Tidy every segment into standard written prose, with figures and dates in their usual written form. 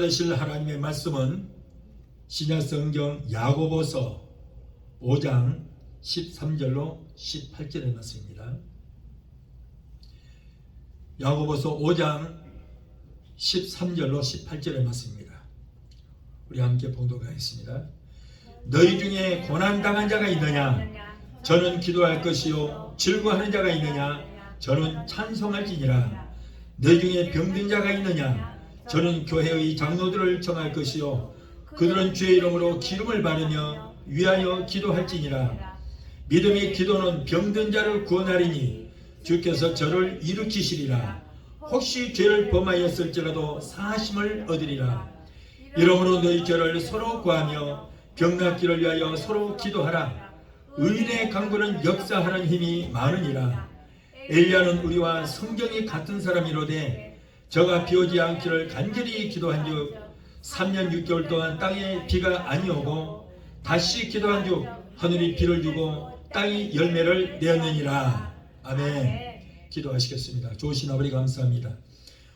들으실 하나님의 말씀은 신약성경 야고보서 5장 13절로 18절의 말씀입니다. 야고보서 5장 13절로 18절의 말씀입니다. 우리 함께 봉독하겠습니다. 너희 중에 고난당한 자가 있느냐? 저는 기도할 것이요 즐거워하는 자가 있느냐? 저는 찬송할지니라. 너희 중에 병든 자가 있느냐? 저는 교회의 장로들을 청할 것이요 그들은 주의 이름으로 기름을 바르며 위하여 기도할지니라. 믿음의 기도는 병든 자를 구원하리니 주께서 저를 일으키시리라. 혹시 죄를 범하였을지라도 사하심을 얻으리라. 이러므로 너희 죄를 서로 구하며 병낫기를 위하여 서로 기도하라. 의인의 강구는 역사하는 힘이 많으니라. 엘리야는 우리와 성경이 같은 사람이로되 저가 비 오지 않기를 간절히 기도한즉 3년 6개월 동안 땅에 비가 아니오고 다시 기도한즉 하늘이 비를 주고 땅이 열매를 내었느니라. 아멘. 기도하시겠습니다. 좋으신 아버지 감사합니다.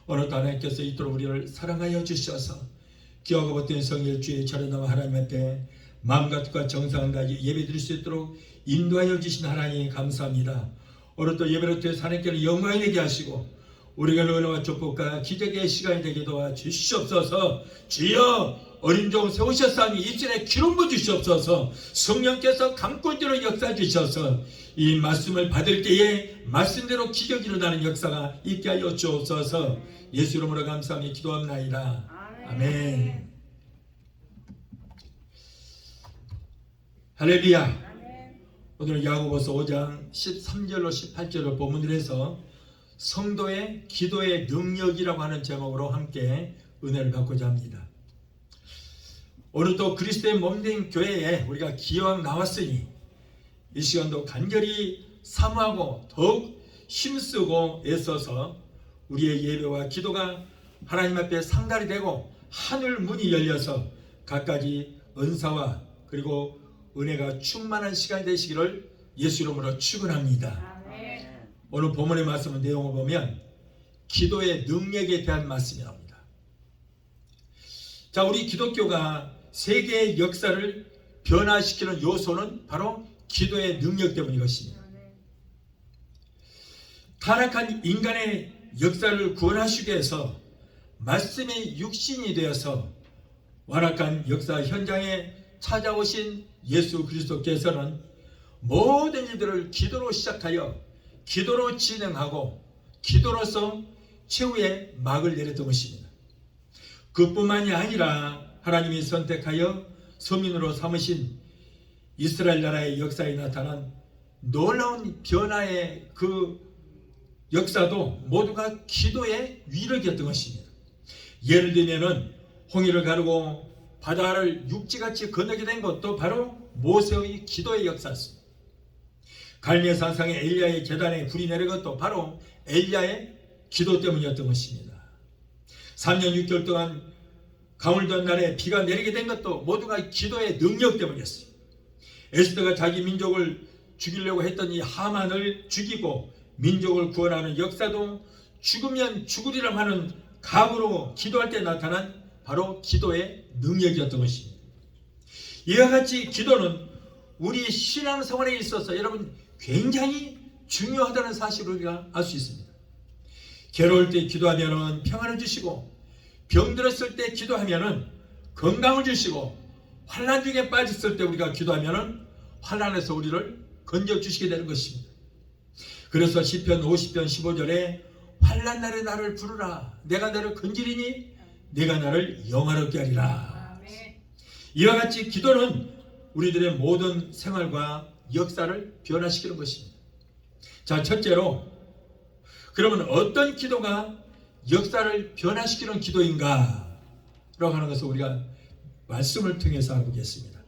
오늘도 하나님께서 이토록 우리를 사랑하여 주셔서 기하고 버튼 성일 주의 차례나와 하나님 앞에 마음과 뜻과 정성을 다해 예배 드릴 수 있도록 인도하여 주신 하나님 감사합니다. 오늘도 예배를 통해 하나님께는 영광이 되게 하시고 우리가 은혜와 축복과 기적의 시간이 되게 도와 주시옵소서. 주여 어린 종 세우셨사니 입술에 기름 부어 주시옵소서. 성령께서 감권대로 역사 주셔서 이 말씀을 받을 때에 말씀대로 기적이 일어나는 역사가 있게 하여 주옵소서. 예수 이름으로 감사하며 기도합나이다. 아멘. 할렐루야. 오늘 야고보서 5장 13절로 18절을 본문으로 해서 성도의 기도의 능력이라고 하는 제목으로 함께 은혜를 받고자 합니다. 오늘 또 그리스도의 몸된 교회에 우리가 기왕 나왔으니 이 시간도 간절히 사모하고 더욱 힘쓰고 애써서 우리의 예배와 기도가 하나님 앞에 상달이 되고 하늘 문이 열려서 갖가지 은사와 그리고 은혜가 충만한 시간이 되시기를 예수 이름으로 축원합니다. 오늘 본문의 말씀 내용을 보면 기도의 능력에 대한 말씀이 나옵니다. 자, 우리 기독교가 세계의 역사를 변화시키는 요소는 바로 기도의 능력 때문인 것입니다. 타락한 인간의 역사를 구원하시기 위해서 말씀의 육신이 되어서 완악한 역사 현장에 찾아오신 예수 그리스도께서는 모든 일들을 기도로 시작하여 기도로 진행하고 기도로서 최후의 막을 내렸던 것입니다. 그뿐만이 아니라 하나님이 선택하여 서민으로 삼으신 이스라엘 나라의 역사에 나타난 놀라운 변화의 그 역사도 모두가 기도의 위력이었던 것입니다. 예를 들면은 홍해를 가르고 바다를 육지같이 건너게 된 것도 바로 모세의 기도의 역사였습니다. 갈멜산상에 엘리야의 제단에 불이 내린 것도 바로 엘리야의 기도 때문이었던 것입니다. 3년 6개월 동안 가물던 날에 비가 내리게 된 것도 모두가 기도의 능력 때문이었어요. 에스더가 자기 민족을 죽이려고 했던 이 하만을 죽이고 민족을 구원하는 역사도 죽으면 죽으리라 하는 각오로 기도할 때 나타난 바로 기도의 능력이었던 것입니다. 이와 같이 기도는 우리 신앙생활에 있어서 여러분 굉장히 중요하다는 사실을 우리가 알 수 있습니다. 괴로울 때 기도하면 평안을 주시고 병들었을 때 기도하면 건강을 주시고 환난 중에 빠졌을 때 우리가 기도하면 환난에서 우리를 건져 주시게 되는 것입니다. 그래서 시편 50편 15절에 환난 날에 나를 부르라 내가 너를 건지리니 내가 나를 영화롭게 하리라. 이와 같이 기도는 우리들의 모든 생활과 역사를 변화시키는 것입니다. 자, 첫째로 그러면 어떤 기도가 역사를 변화시키는 기도인가 라고 하는 것을 우리가 말씀을 통해서 알아보겠습니다.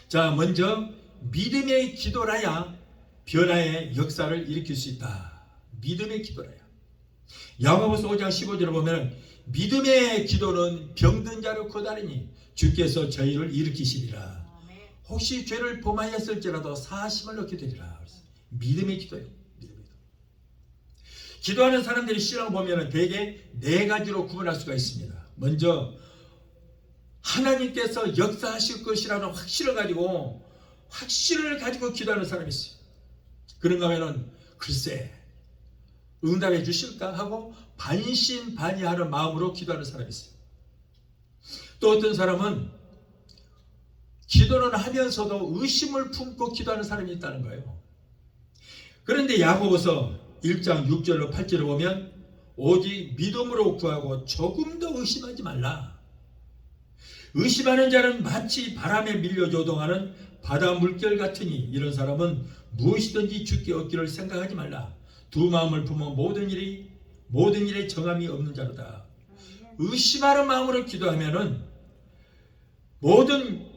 자, 먼저 믿음의 기도라야 변화의 역사를 일으킬 수 있다. 믿음의 기도라야. 야고보서 5장 15절을 보면 믿음의 기도는 병든 자를 고다리니 주께서 저희를 일으키시리라. 혹시 죄를 범하였을지라도 사하심을 얻게 되리라. 믿음의 기도예요. 믿음의 기도. 기도하는 사람들이 신앙을 보면 대개 네 가지로 구분할 수가 있습니다. 먼저 하나님께서 역사하실 것이라는 확신을 가지고 기도하는 사람이 있어요. 그런가 하면은 글쎄 응답해 주실까 하고 반신반의하는 마음으로 기도하는 사람이 있어요. 또 어떤 사람은 기도는 하면서도 의심을 품고 기도하는 사람이 있다는 거예요. 그런데 야고보서 1장 6절로 8절을 보면 오직 믿음으로 구하고 조금도 의심하지 말라. 의심하는 자는 마치 바람에 밀려 요동하는 바다 물결 같으니 이런 사람은 무엇이든지 주께 얻기를 생각하지 말라. 두 마음을 품어 모든 일에 정함이 없는 자로다. 의심하는 마음으로 기도하면은 모든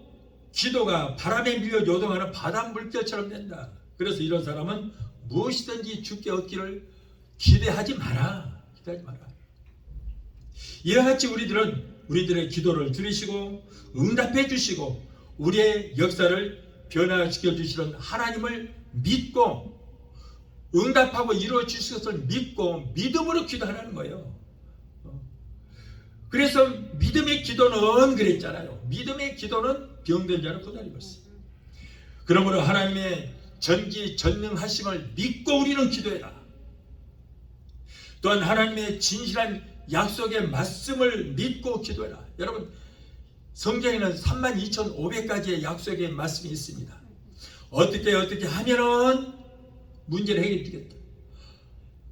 기도가 바람에 밀려 요동하는 바다 물결처럼 된다. 그래서 이런 사람은 무엇이든지 주께 얻기를 기대하지 마라. 이와 같이 우리들의 기도를 들으시고 응답해 주시고 우리의 역사를 변화시켜 주시는 하나님을 믿고 응답하고 이루어 주실 것을 믿고 믿음으로 기도하라는 거예요. 그래서 믿음의 기도는 그랬잖아요. 믿음의 기도는 병든 자를 고다리고 있어요. 그러므로 하나님의 전지전능하심을 믿고 우리는 기도해라. 또한 하나님의 진실한 약속의 말씀을 믿고 기도해라. 여러분 성경에는 32,500가지의 약속의 말씀이 있습니다. 어떻게 하면은 문제를 해결되겠다.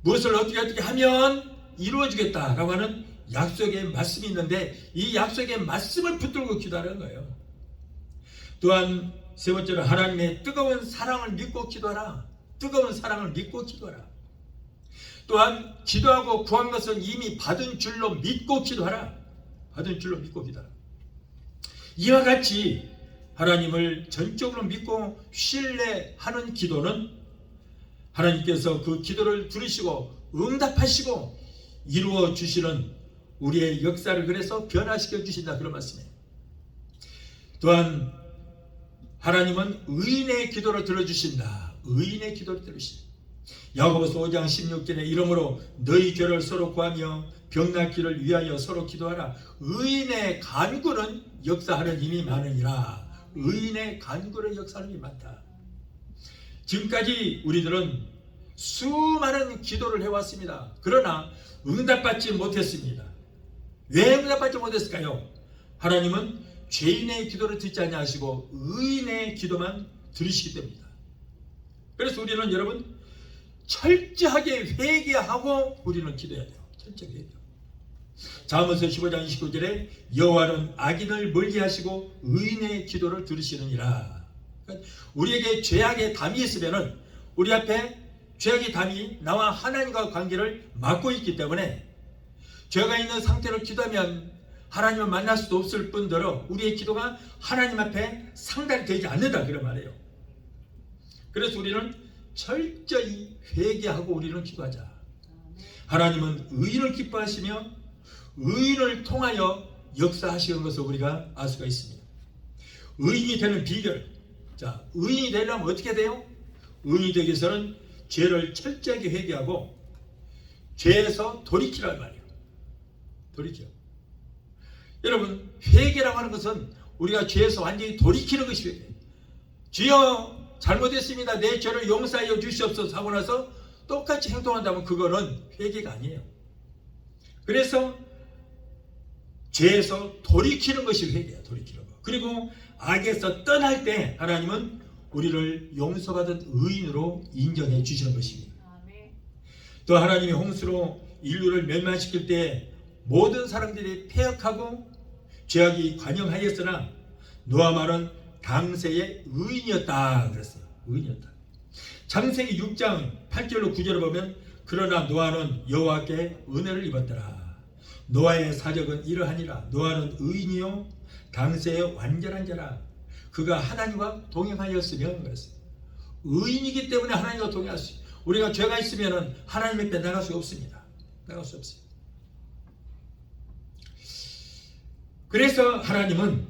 무엇을 어떻게 하면 이루어지겠다라고 하는 약속의 말씀이 있는데 이 약속의 말씀을 붙들고 기도하는 거예요. 또한 세 번째로 하나님의 뜨거운 사랑을 믿고 기도하라. 뜨거운 사랑을 믿고 기도하라. 또한 기도하고 구한 것은 이미 받은 줄로 믿고 기도하라. 받은 줄로 믿고 기도하라. 이와 같이 하나님을 전적으로 믿고 신뢰하는 기도는 하나님께서 그 기도를 들으시고 응답하시고 이루어 주시는 우리의 역사를 그래서 변화시켜 주신다. 그런 말씀이에요. 또한 하나님은 의인의 기도를 들어주신다. 의인의 기도를 들으신다. 야고보서 5장 16절에 이러므로 너희 죄를 서로 구하며 병낫기를 위하여 서로 기도하라. 의인의 간구는 역사하는 힘이 많으니라. 의인의 간구는 역사하는 힘이 많다. 지금까지 우리들은 수많은 기도를 해왔습니다. 그러나 응답받지 못했습니다. 왜 응답받지 못했을까요? 하나님은 죄인의 기도를 듣지 아니하시고 의인의 기도만 들으시기 때문입니다. 그래서 우리는 여러분 철저하게 회개하고 우리는 기도해야 돼요. 철저하게 회개. 잠언서 15장 29절에 여호와는 악인을 멀리하시고 의인의 기도를 들으시느니라. 그러니까 우리에게 죄악의 담이 있으면은 우리 앞에 죄악의 담이 나와 하나님과 관계를 막고 있기 때문에 죄가 있는 상태로 기도하면 하나님을 만날 수도 없을 뿐더러 우리의 기도가 하나님 앞에 상달이 되지 않는다 그런 말이에요. 그래서 우리는 철저히 회개하고 우리는 기도하자. 하나님은 의인을 기뻐하시며 의인을 통하여 역사하시는 것을 우리가 알 수가 있습니다. 의인이 되는 비결. 자, 의인이 되려면 어떻게 돼요? 의인이 되기 위해서는 죄를 철저하게 회개하고 죄에서 돌이키란 말이에요. 돌이켜. 여러분 회개라고 하는 것은 우리가 죄에서 완전히 돌이키는 것이 회개. 주여 잘못했습니다. 내 죄를 용서하여 주시옵소서 하고 나서 똑같이 행동한다면 그거는 회개가 아니에요. 그래서 죄에서 돌이키는 것이 회개야. 돌이키는 거. 그리고 악에서 떠날 때 하나님은 우리를 용서받은 의인으로 인정해 주시는 것입니다. 또 하나님이 홍수로 인류를 멸망시킬 때 모든 사람들이 패역하고 죄악이 관영하였으나 노아말은 당세의 의인이었다 그랬어요. 의인이었다. 창세기 6장 8절로 9절을 보면 그러나 노아는 여호와께 은혜를 입었더라. 노아의 사적은 이러하니라. 노아는 의인이요 당세의 완전한 자라. 그가 하나님과 동행하였으며 그랬어요. 의인이기 때문에 하나님과 동행할 수 있어요. 우리가 죄가 있으면 하나님 앞에 나갈 수 없습니다. 나갈 수 없어요. 그래서 하나님은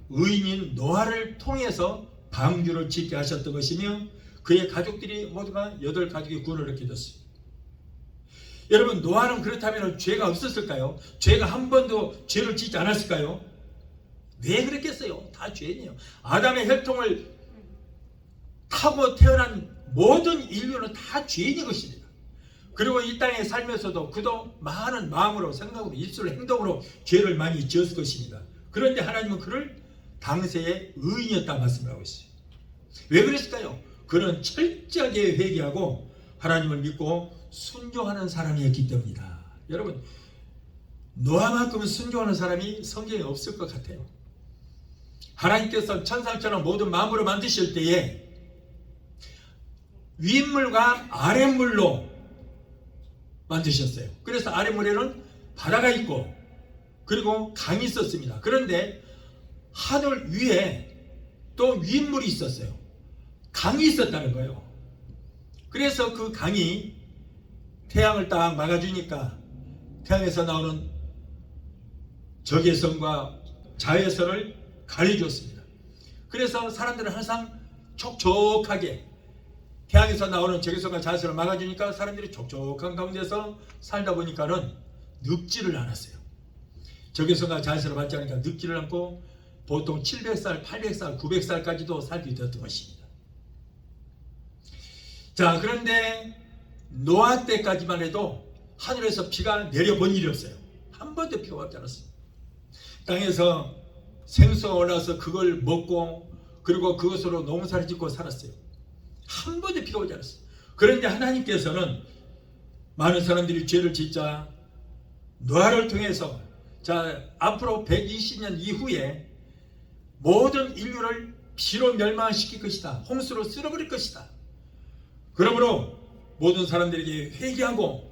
의인인 노아를 통해서 방주를 짓게 하셨던 것이며 그의 가족들이 모두가 8가족이 구원을 얻게 됐어요. 여러분 노아는 그렇다면 죄가 없었을까요? 죄가 한 번도 죄를 짓지 않았을까요? 왜 그랬겠어요? 다 죄인이에요. 아담의 혈통을 타고 태어난 모든 인류는 다 죄인인 것입니다. 그리고 이 땅에 살면서도 그도 많은 마음으로 생각으로 입술로 행동으로 죄를 많이 지었을 것입니다. 그런데 하나님은 그를 당시에 의인이었다 말씀하고 있어요. 왜 그랬을까요? 그는 철저하게 회개하고 하나님을 믿고 순종하는 사람이었기 때문이다. 여러분, 노아만큼 순종하는 사람이 성경에 없을 것 같아요. 하나님께서 천상천하 모든 만물을 만드실 때에 윗물과 아랫물로 만드셨어요. 그래서 아랫물에는 바다가 있고 그리고 강이 있었습니다. 그런데 하늘 위에 또 윗물이 있었어요. 강이 있었다는 거예요. 그래서 그 강이 태양을 딱 막아주니까 태양에서 나오는 적외선과 자외선을 가려줬습니다. 그래서 사람들은 항상 촉촉하게 태양에서 나오는 적외선과 자외선을 막아주니까 사람들이 촉촉한 가운데서 살다 보니까는 늙지를 않았어요. 적외선과 자외선을 받지 않으니까 늙지를 않고 보통 700살, 800살, 900살까지도 살게 되었던 것입니다. 자, 그런데 노아 때까지만 해도 하늘에서 비가 내려본 일이 없어요. 한 번도 비가 왔지 않았어요. 땅에서 생수가 올라와서 그걸 먹고 그리고 그것으로 농사를 짓고 살았어요. 한 번도 비가 오지 않았어요. 그런데 하나님께서는 많은 사람들이 죄를 짓자 노아를 통해서 자, 앞으로 120년 이후에 모든 인류를 비로 멸망시킬 것이다. 홍수로 쓸어버릴 것이다. 그러므로 모든 사람들에게 회개하고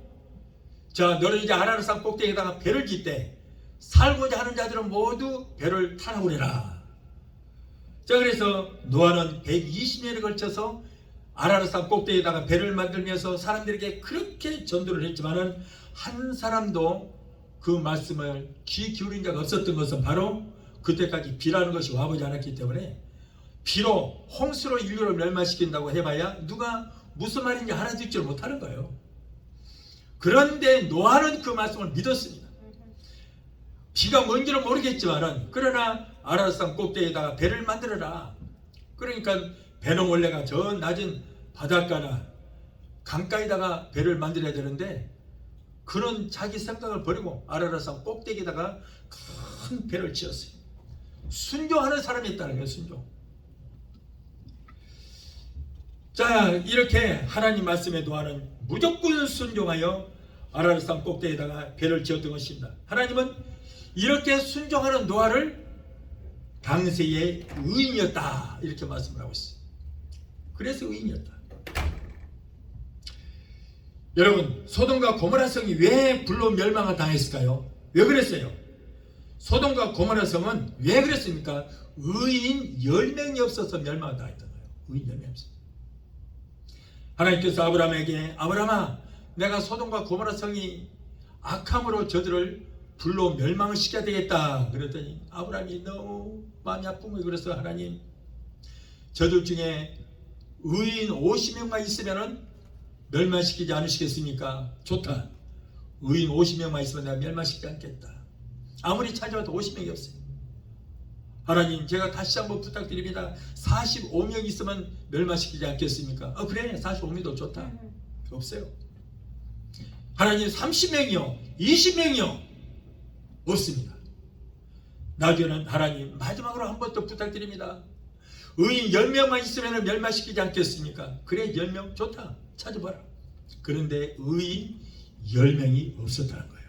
자, 너는 이제 아라르산 꼭대기에다가 배를 짓되 살고자 하는 자들은 모두 배를 타라고 그래라. 자, 그래서 노아는 120년에 걸쳐서 아라르산 꼭대기에다가 배를 만들면서 사람들에게 그렇게 전도를 했지만은 한 사람도 그 말씀을 귀 기울인 자가 없었던 것은 바로 그때까지 비라는 것이 와보지 않았기 때문에 비로 홍수로 인류를 멸망시킨다고 해봐야 누가 무슨 말인지 알아듣지를 못하는 거예요. 그런데 노아는 그 말씀을 믿었습니다. 비가 뭔지는 모르겠지만은 그러나 아라산 꼭대기에다가 배를 만들어라. 그러니까 배는 원래가 저 낮은 바닷가나 강가에다가 배를 만들어야 되는데 그런 자기 생각을 버리고 아라산 꼭대기에다가 큰 배를 지었어요. 순종하는 사람이 있다는 거예요. 순종. 자, 이렇게 하나님 말씀에 노아는 무조건 순종하여 아라산 꼭대기에다가 배를 지었던 것입니다. 하나님은 이렇게 순종하는 노아를 당시의 의인이었다 이렇게 말씀을 하고 있어요. 그래서 의인이었다. 여러분, 소돔과 고모라 성이 왜 불로 멸망을 당했을까요? 왜 그랬어요? 소돔과 고모라 성은 왜 그랬습니까? 의인 10명이 없어서 멸망을 당했던 거예요. 의인 10명이 없어서. 하나님께서 아브라함에게 아브라함아, 내가 소돔과 고모라 성이 악함으로 저들을 불로 멸망을 시켜야 되겠다. 그랬더니 아브라함이 너무 마음이 아픈 거예요. 그래서 하나님, 저들 중에 의인 50명만 있으면은 멸망시키지 않으시겠습니까? 좋다. 의인 50명만 있으면 내가 멸망시키지 않겠다. 아무리 찾아와도 50명이 없어요. 하나님, 제가 다시 한번 부탁드립니다. 45명 있으면 멸망시키지 않겠습니까? 그래, 45명도 좋다. 없어요. 하나님, 30명이요, 20명이요, 없습니다. 나중에는 하나님, 마지막으로 한 번 더 부탁드립니다. 의인 10명만 있으면 멸망시키지 않겠습니까? 그래, 10명 좋다. 찾아봐라. 그런데 의인 10명이 없었다는 거예요.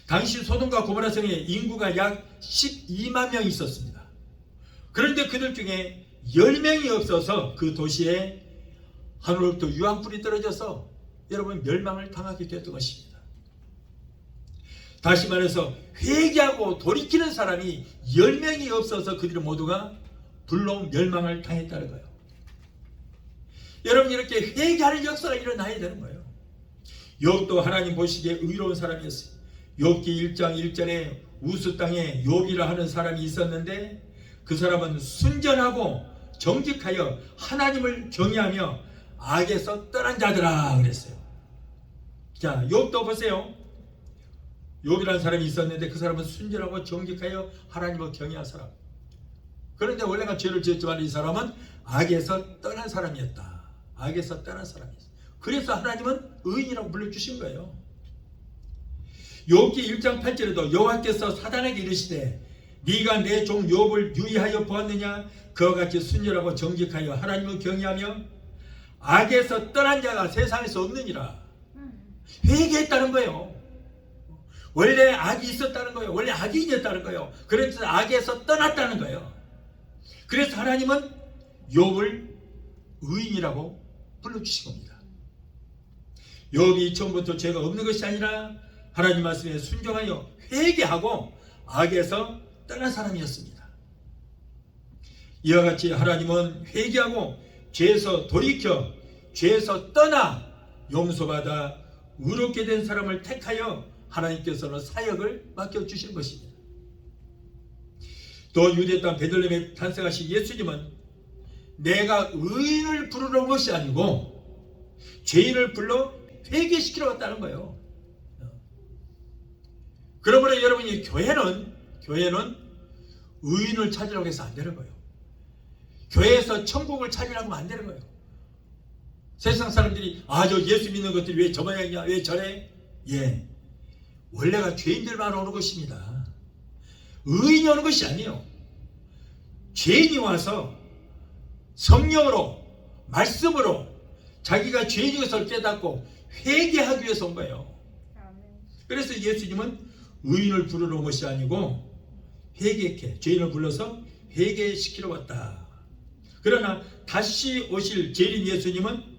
당시 소돔과 고모라 성에 인구가 약 12만 명 있었습니다. 그런데 그들 중에 10명이 없어서 그 도시에 하늘로부터 유황불이 떨어져서 여러분 멸망을 당하게 되었던 것입니다. 다시 말해서 회개하고 돌이키는 사람이 10명이 없어서 그들 모두가 불로 멸망을 당했다는 거예요. 여러분, 이렇게 회개하는 역사가 일어나야 되는 거예요. 욥도 하나님 보시기에 의로운 사람이었어요. 욥기 1장 1절에 우스 땅에 욥이라 하는 사람이 있었는데 그 사람은 순전하고 정직하여 하나님을 경외하며 악에서 떠난 자들아 그랬어요. 자, 욥도 보세요. 욥이라는 사람이 있었는데 그 사람은 순결하고 정직하여 하나님을 경외한 사람. 그런데 원래가 죄를 지었지만 이 사람은 악에서 떠난 사람이었다. 악에서 떠난 사람이었어. 그래서 하나님은 의인이라고 불러주신 거예요. 욥기 1장 8절에도 여호와께서 사단에게 이르시되 네가 내 종 욥을 유의하여 보았느냐? 그와 같이 순결하고 정직하여 하나님을 경외하며 악에서 떠난 자가 세상에서 없느니라. 회개했다는 거예요. 원래 악이 있었다는 거예요. 원래 악인이었다는 거예요. 그래서 악에서 떠났다는 거예요. 그래서 하나님은 욥을 의인이라고 불러주신 겁니다. 욥이 처음부터 죄가 없는 것이 아니라 하나님 말씀에 순종하여 회개하고 악에서 떠난 사람이었습니다. 이와 같이 하나님은 회개하고 죄에서 돌이켜 죄에서 떠나 용서받아 의롭게 된 사람을 택하여 하나님께서는 사역을 맡겨주신 것입니다. 또 유대 땅 베들레헴에 탄생하신 예수님은 내가 의인을 부르러 온 것이 아니고 죄인을 불러 회개시키러 왔다는 거예요. 그러므로 여러분이 교회는 의인을 찾으라고 해서 안 되는 거예요. 교회에서 천국을 찾으라고 하면 안 되는 거예요. 세상 사람들이 저 예수 믿는 것들이 왜 저 모양이냐, 왜 저래? 예, 원래가 죄인들만 오는 것입니다. 의인이 오는 것이 아니에요. 죄인이 와서 성령으로 말씀으로 자기가 죄인인 것을 깨닫고 회개하기 위해서 온 거예요. 그래서 예수님은 의인을 부르러 온 것이 아니고 회개케 죄인을 불러서 회개시키러 왔다. 그러나 다시 오실 재림 예수님은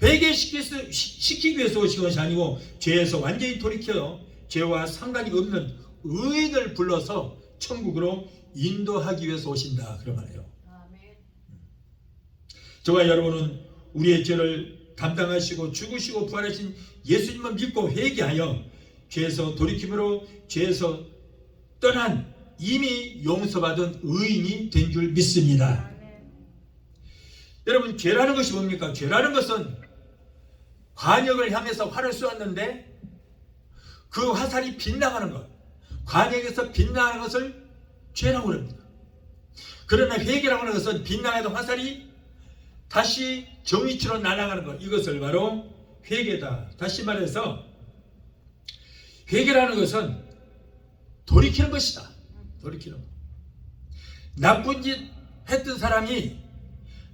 회개시키기 위해서 오신 것이 아니고 죄에서 완전히 돌이켜 죄와 상관이 없는 의인을 불러서 천국으로 인도하기 위해서 오신다. 그런 말이에요. 저와 여러분은 우리의 죄를 담당하시고 죽으시고 부활하신 예수님을 믿고 회개하여 죄에서 돌이킴으로 죄에서 떠난 이미 용서받은 의인이 된 줄 믿습니다. 여러분, 죄라는 것이 뭡니까? 죄라는 것은 관역을 향해서 활을 쏘았는데 그 화살이 빗나가는 것, 관역에서 빗나가는 것을 죄라고 합니다. 그러나 회개라고 하는 것은 빗나가던 화살이 다시 정위치로 날아가는 것, 이것을 바로 회개다. 다시 말해서 회개라는 것은 돌이키는 것이다. 돌이키는 것. 나쁜 짓 했던 사람이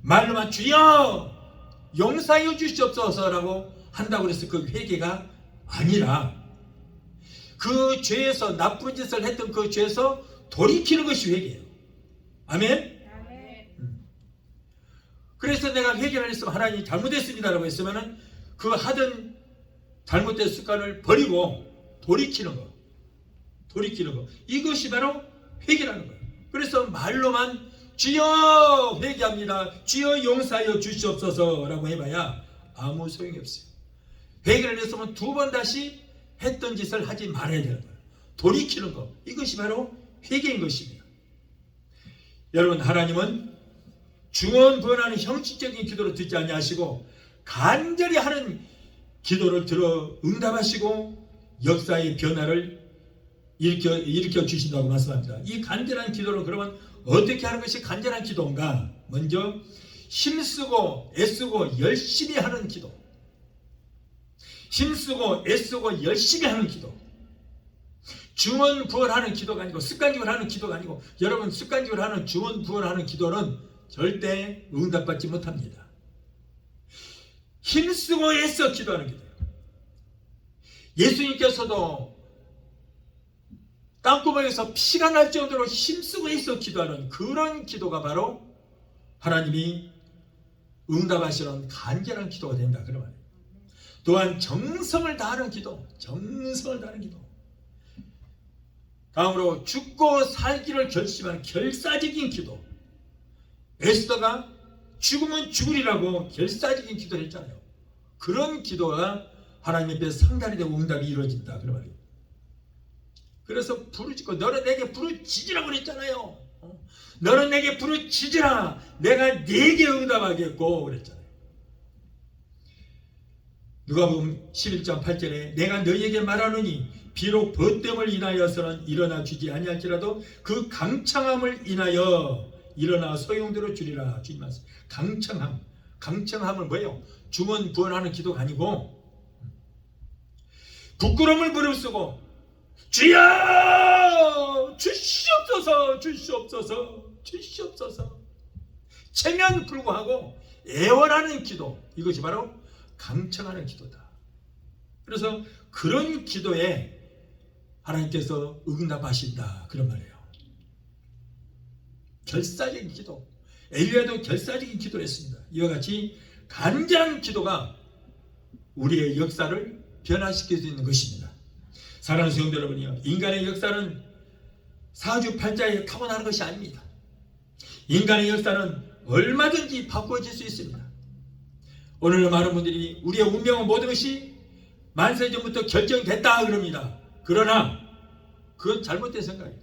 말로만 주여 용서하여 주시옵소서라고 한다고 해서 그 회개가 아니라 그 죄에서 나쁜 짓을 했던 그 죄에서 돌이키는 것이 회개예요. 아멘? 그래서 내가 회개를 했으면 하나님이 잘못했습니다라고 했으면은 그 하던 잘못된 습관을 버리고 돌이키는 거. 이것이 바로 회개라는 거예요. 그래서 말로만 주여 회개합니다. 주여 용서하여 주시옵소서라고 해봐야 아무 소용이 없어요. 회개를 했으면 두 번 다시 했던 짓을 하지 말아야 되는 거예요. 돌이키는 거. 이것이 바로 회개인 것입니다. 여러분, 하나님은 중언부언하는 형식적인 기도를 듣지 아니하시고 간절히 하는 기도를 들어 응답하시고 역사의 변화를 일으켜 주신다고 말씀합니다. 이 간절한 기도를 그러면 어떻게 하는 것이 간절한 기도인가? 먼저 힘쓰고 애쓰고 열심히 하는 기도. 힘쓰고 애쓰고 열심히 하는 기도. 중언부언하는 기도가 아니고 습관적으로 하는 기도가 아니고, 여러분, 습관적으로 하는 중언부언하는 기도는 절대 응답받지 못합니다. 힘쓰고 애써 기도하는 기도예요. 예수님께서도 땅구멍에서 피가 날 정도로 힘쓰고 애써 기도하는 그런 기도가 바로 하나님이 응답하시는 간절한 기도가 된다. 그런 말이에요. 또한 정성을 다하는 기도. 다음으로 죽고 살기를 결심하는 결사적인 기도. 에스더가 죽으면 죽으리라고 결사적인 기도를 했잖아요. 그런 기도가 하나님 앞에 상달이 되고 응답이 이루어진다. 그런 말이에요. 그래서 부르짖고 너는 내게 부르짖으라고 그랬잖아요. 너는 내게 부르짖으라. 내가 네게 응답하겠고 그랬잖아요. 누가복음 11장 8절에 내가 너희에게 말하노니 비록 벗됨을 인하여서는 일어나 주지 아니할지라도 그 강창함을 인하여 일어나 소용대로 주리라. 주님 말씀. 강창함은 뭐예요? 중언부언하는 기도가 아니고 부끄러움을 무릅쓰고 주여 주시옵소서 주시옵소서 주시옵소서 체면 불구하고 애원하는 기도, 이것이 바로 강청하는 기도다. 그래서 그런 기도에 하나님께서 응답하신다, 그런 말이에요. 결사적인 기도, 엘리야도 결사적인 기도를 했습니다. 이와 같이 간절한 기도가 우리의 역사를 변화시킬 수 있는 것입니다. 사랑하는 성도 여러분이요, 인간의 역사는 사주팔자에 타고나는 것이 아닙니다. 인간의 역사는 얼마든지 바꿔질 수 있습니다. 오늘날 많은 분들이 우리의 운명은 모든 것이 만세전부터 결정됐다 그럽니다. 그러나 그건 잘못된 생각이에요.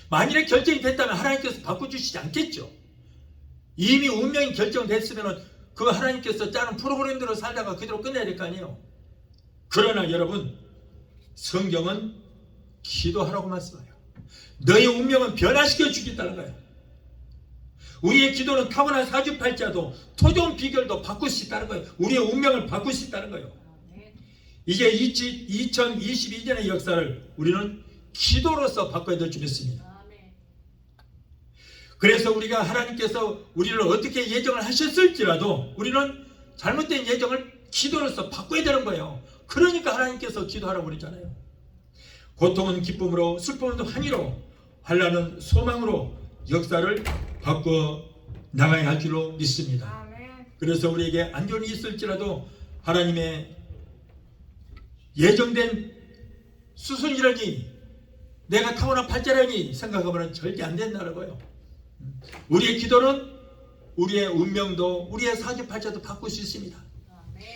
만일에 결정이 됐다면 하나님께서 바꿔주시지 않겠죠. 이미 운명이 결정됐으면 그 하나님께서 짜는 프로그램대로 살다가 그대로 끝내야 될 거 아니에요. 그러나 여러분, 성경은 기도하라고 말씀해요. 너의 운명은 변화시켜 주겠다는 거예요. 우리의 기도는 타고난 사주팔자도 토종 비결도 바꿀 수 있다는 거예요. 우리의 운명을 바꿀 수 있다는 거예요. 이제 2022년의 역사를 우리는 기도로서 바꿔야 될 줄 믿습니다. 그래서 우리가 하나님께서 우리를 어떻게 예정을 하셨을지라도 우리는 잘못된 예정을 기도로서 바꿔야 되는 거예요. 그러니까 하나님께서 기도하라고 그랬잖아요. 고통은 기쁨으로, 슬픔은 환희로, 환난은 소망으로 역사를 바꿔 나가야 할 줄로 믿습니다. 그래서 우리에게 안 좋은 일이 있을지라도 하나님의 예정된 수순이라니, 내가 타고난 팔자라니 생각하면 절대 안 된다는 거예요. 우리의 기도는 우리의 운명도, 우리의 사주팔자도 바꿀 수 있습니다.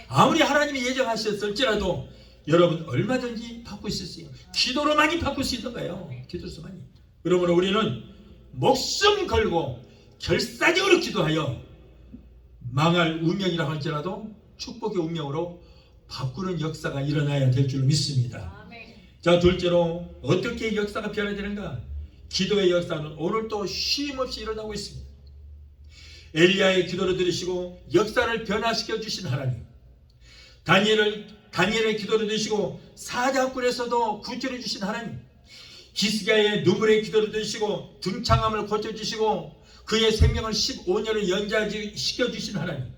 아무리 하나님이 예정하셨을지라도 여러분 얼마든지 바꿀 수 있어요. 기도로만이 바꿀 수 있는 거예요. 기도로만이. 그러므로 우리는 목숨 걸고 결사적으로 기도하여 망할 운명이라고 할지라도 축복의 운명으로 바꾸는 역사가 일어나야 될 줄 믿습니다. 자, 둘째로 어떻게 역사가 변화되는가? 기도의 역사는 오늘도 쉼없이 일어나고 있습니다. 엘리야의 기도를 들으시고 역사를 변화시켜 주신 하나님, 다니엘의 기도를 들으시고 사자굴에서도 구출해 주신 하나님, 히스기야의 눈물의 기도를 들으시고 등창함을 고쳐주시고 그의 생명을 15년을 연장시켜 주신 하나님,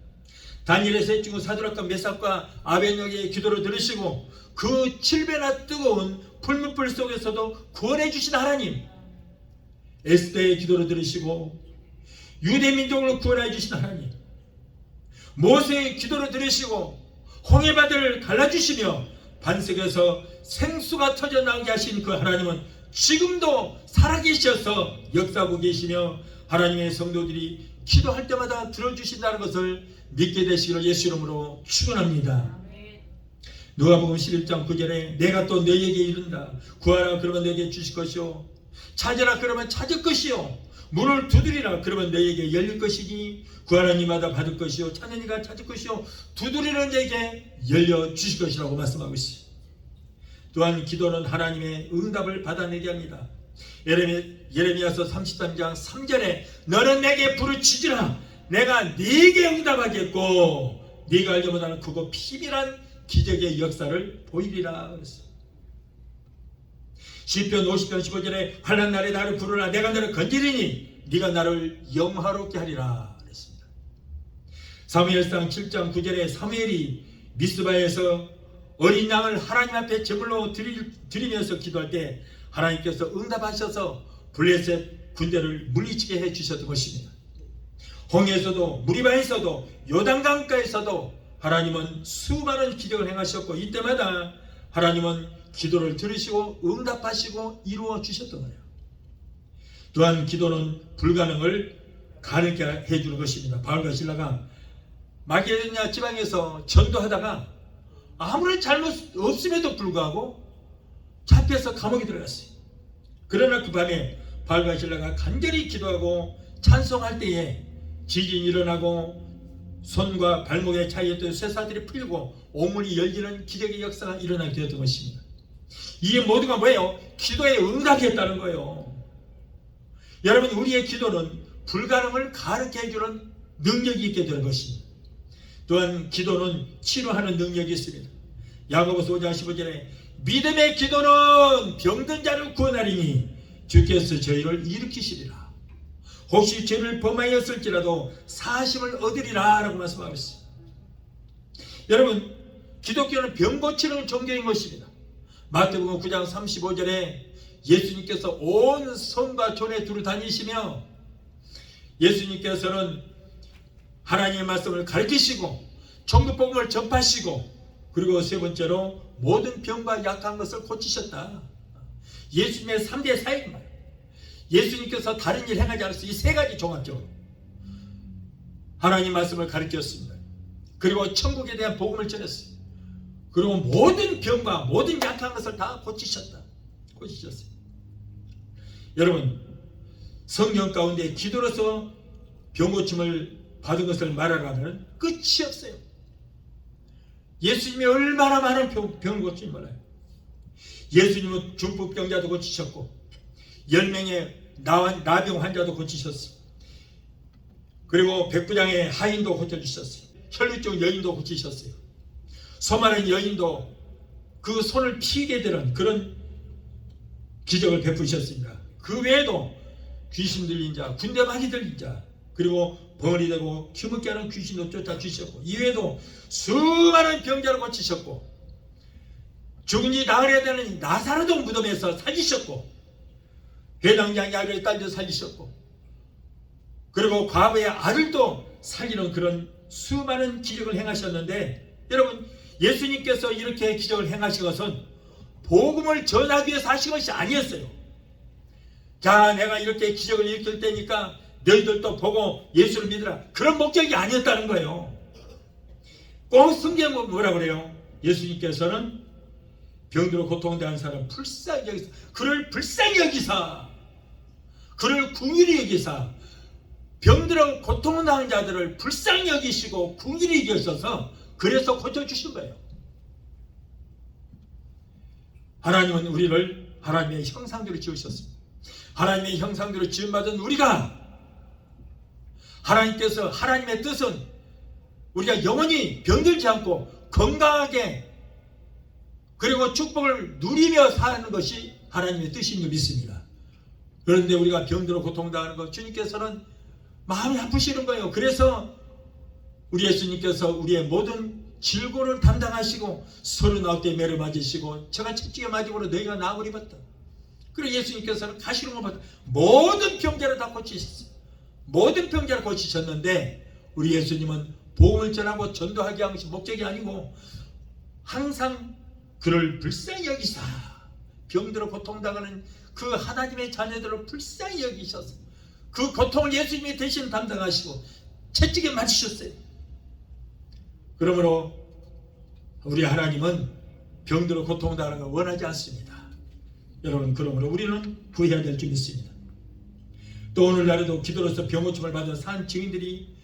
다니엘의 셋 중 사드락과 메삭과 아벤노고의 기도를 들으시고 그 7배나 뜨거운 풀무불 속에서도 구원해 주신 하나님, 에스더의 기도를 들으시고 유대 민족을 구원해 주신 하나님, 모세의 기도를 들으시고 홍해바다를 갈라주시며 반석에서 생수가 터져나오게 하신 그 하나님은 지금도 살아계셔서 역사하고 계시며 하나님의 성도들이 기도할 때마다 들어주신다는 것을 믿게 되시기를 예수 이름으로 축원합니다. 누가복음 11장 9절에 내가 또 너희에게 이른다. 구하라 그러면 너희에게 주실 것이요, 찾으라 그러면 찾을 것이요, 문을 두드리라 그러면 너희에게 열릴 것이니 구하는 이마다 받을 것이요, 찾는 이가 찾을 것이요, 두드리는 자에게 열려 주실 것이라고 말씀하고 있습니다. 또한 기도는 하나님의 응답을 받아내게 합니다. 예레미야서 33장 3절에 너는 내게 부르짖으라 내가 네게 응답하겠고 네가 알지 못하는 크고 비밀한 기적의 역사를 보이리라 그랬어요. 시편 50편 15절에 환난 날에 나를 부르라 내가 너를 건지리니 네가 나를 영화롭게 하리라 그랬습니다. 사무엘상 7장 9절에 사무엘이 미스바에서 어린 양을 하나님 앞에 제물로 드리면서 기도할 때 하나님께서 응답하셔서 블레셋 군대를 물리치게 해주셨던 것입니다. 홍해에서도 무리바에서도 요단강가에서도 하나님은 수많은 기적을 행하셨고 이때마다 하나님은 기도를 들으시고 응답하시고 이루어 주셨던 거예요. 또한 기도는 불가능을 가능케 해주는 것입니다. 바울과 실라가 마게도냐 지방에서 전도하다가 아무런 잘못 없음에도 불구하고 잡혀서 감옥에 들어갔어요. 그러나 그 밤에 바울과 실라가 간절히 기도하고 찬송할 때에 지진이 일어나고 손과 발목에 차있던 쇠사들이 풀리고 오문이 열리는 기적의 역사가 일어나게 되었던 것입니다. 이게 모두가 뭐예요? 기도에 응답했다는 거예요. 여러분, 우리의 기도는 불가능을 가르쳐 주는 능력이 있게 되는 것입니다. 또한 기도는 치료하는 능력이 있습니다. 야고보서 5장 15절에 믿음의 기도는 병든 자를 구원하리니 주께서 저희를 일으키시리라. 혹시 죄를 범하였을지라도 사심을 얻으리라 라고 말씀하고 있습니다. 여러분, 기독교는 병 고치는 종교인 것입니다. 마태복음 9장 35절에 예수님께서 온 성과 존에 두루 다니시며 예수님께서는 하나님의 말씀을 가르치시고 천국복음을 전파하시고 그리고 세 번째로 모든 병과 약한 것을 고치셨다. 예수님의 3대 사역입니다. 예수님께서 다른 일 행하지 않았어요. 이 세 가지 종합적으로 하나님 말씀을 가르쳤습니다. 그리고 천국에 대한 복음을 전했어요. 그리고 모든 병과 모든 약한 것을 다 고치셨어요. 여러분, 성경 가운데 기도로서 병고침을 받은 것을 말하라면 끝이 없어요. 예수님이 얼마나 많은 병을 고치는지 몰라요. 예수님은 중풍병자도 고치셨고 10명의 나병 환자도 고치셨어요. 그리고 백부장의 하인도 고쳐주셨어요. 혈루증 여인도 고치셨어요. 소마는 여인도 그 손을 피게 되는 그런 기적을 베푸셨습니다. 그 외에도 귀신 들린 자, 군대마귀 들린 자, 그리고 벙어리 되고 힘없게 하는 귀신도 쫓아주셨고, 이외에도 수많은 병자를 고치셨고, 죽은 지 나흘에 되는 나사로도 무덤에서 살리셨고, 회당장 야를 딸도 살리셨고, 그리고 과부의 아들도 살리는 그런 수많은 기적을 행하셨는데, 여러분, 예수님께서 이렇게 기적을 행하신 것은 복음을 전하기 위해서 하신 것이 아니었어요. 자, 내가 이렇게 기적을 일으킬 테니까 너희들도 보고 예수를 믿으라, 그런 목적이 아니었다는 거예요. 꼭 성경은 뭐라고 그래요? 예수님께서는 병들어 고통당한 사람 불쌍히 여기사, 그를 불쌍히 여기사, 그를 긍휼히 여기사, 병들어 고통당한 자들을 불쌍히 여기시고 긍휼히 여기셔서 그래서 고쳐주신 거예요. 하나님은 우리를 하나님의 형상대로 지으셨습니다. 하나님의 형상대로 지음받은 우리가, 하나님께서 하나님의 뜻은 우리가 영원히 병들지 않고 건강하게 그리고 축복을 누리며 사는 것이 하나님의 뜻인 줄 믿습니다. 그런데 우리가 병들어 고통당하는 것, 주님께서는 마음이 아프시는 거예요. 그래서 우리 예수님께서 우리의 모든 질고를 담당하시고 39대 매를 맞으시고 저가 채찍에 맞음으로 너희가 나음을 입었다. 그리고 예수님께서는 가시름을 받아 모든 병자를 다 고치셨어요. 모든 병자를 고치셨는데 우리 예수님은 복음을 전하고 전도하게 한 것이 목적이 아니고 항상 그를 불쌍히 여기사, 병들어 고통당하는 그 하나님의 자녀들을 불쌍히 여기셔서 그 고통을 예수님이 대신 담당하시고 채찍에 맞으셨어요. 그러므로 우리 하나님은 병들어 고통당하는 걸 원하지 않습니다. 여러분, 그러므로 우리는 구해야 될 줄 믿습니다. 또 오늘날에도 기도로서 병고침을 받은 산 증인들이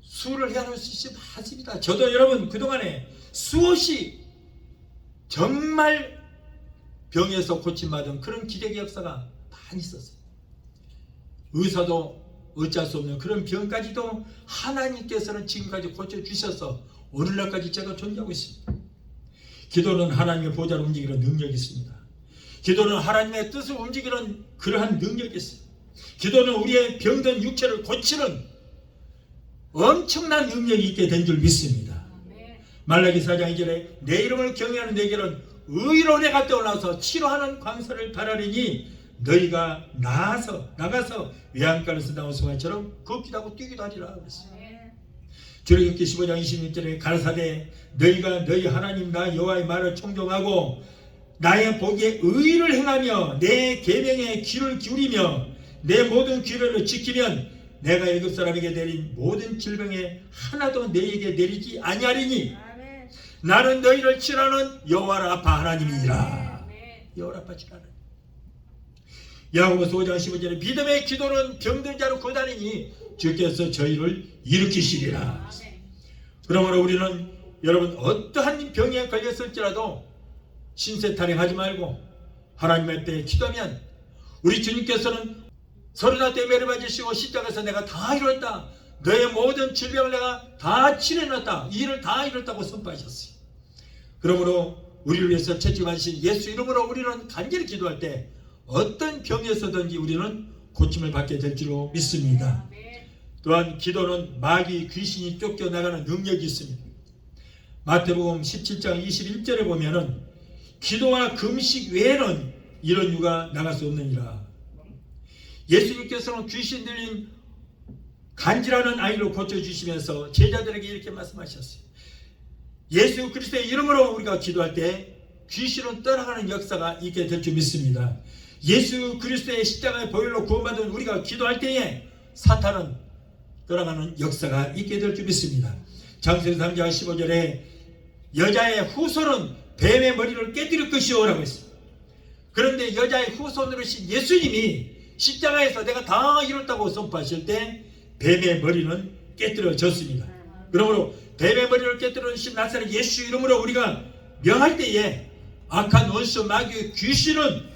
수를 헤아릴 수 있습니다. 저도 여러분 그동안에 수없이 정말 병에서 고침받은 그런 기적의 역사가 많이 있었어요. 의사도 어찌할 수 없는 그런 병까지도 하나님께서는 지금까지 고쳐주셔서 오늘날까지 제가 존재하고 있습니다. 기도는 하나님의 보좌를 움직이는 능력이 있습니다. 기도는 하나님의 뜻을 움직이는 그러한 능력이 있습니다. 기도는 우리의 병든 육체를 고치는 엄청난 능력이 있게 된 줄 믿습니다. 말라기 4장 2절에 내 이름을 경외하는 내게는 의로 내가 떠올라서 치료하는 광선을 바라리니 너희가 나가서 외양간에서 나온 소관처럼 걷기도 하고 뛰기도 하리라 그랬어요. 출애굽기 15장 26절에 가라사대 너희가 너희 하나님 나 여호와의 말을 청종하고 나의 보기에 의를 행하며 내 계명에 귀를 기울이며 내 모든 규례를 지키면 내가 애굽 사람에게 내린 모든 질병에 하나도 너희에게 내리지 아니하리니 나는 너희를 치라는 여호와 라파 하나님이니라. 여호와 라파 치라는. 야고보서 5장 15절에 믿음의 기도는 병든 자를 고다니니 주께서 저희를 일으키시리라. 그러므로 우리는 여러분 어떠한 병에 걸렸을지라도 신세 타령하지 말고 하나님 앞에 기도하면 우리 주님께서는 서른아 때 매를 맞으시고 십자가에서 내가 다 이뤘다, 너의 모든 질병을 내가 다 치료해놨다, 이 일을 다 이뤘다고 선포하셨어요. 그러므로 우리를 위해서 채찍하신 예수 이름으로 우리는 간절히 기도할 때 어떤 병에서든지 우리는 고침을 받게 될 줄로 믿습니다. 또한 기도는 마귀 귀신이 쫓겨나가는 능력이 있습니다. 마태복음 17장 21절에 보면은 기도와 금식 외에는 이런 유가 나갈 수 없느니라. 예수님께서는 귀신 들린 간질하는 아이를 고쳐주시면서 제자들에게 이렇게 말씀하셨어요. 예수 그리스도의 이름으로 우리가 기도할 때 귀신은 떠나가는 역사가 있게 될 줄 믿습니다. 예수 그리스도의 십자가의 보혈로 구원받은 우리가 기도할 때에 사탄은 떠나가는 역사가 있게 될 줄 믿습니다. 장세기 3장 15절에 여자의 후손은 뱀의 머리를 깨뜨릴 것이오 라고 했습니다. 그런데 여자의 후손으로신 예수님이 십자가에서 내가 다 이뤘다고 선포하실 때 뱀의 머리는 깨뜨려졌습니다. 그러므로 뱀의 머리를 깨뜨려주신 나사렛 예수 이름으로 우리가 명할 때에 악한 원수 마귀의 귀신은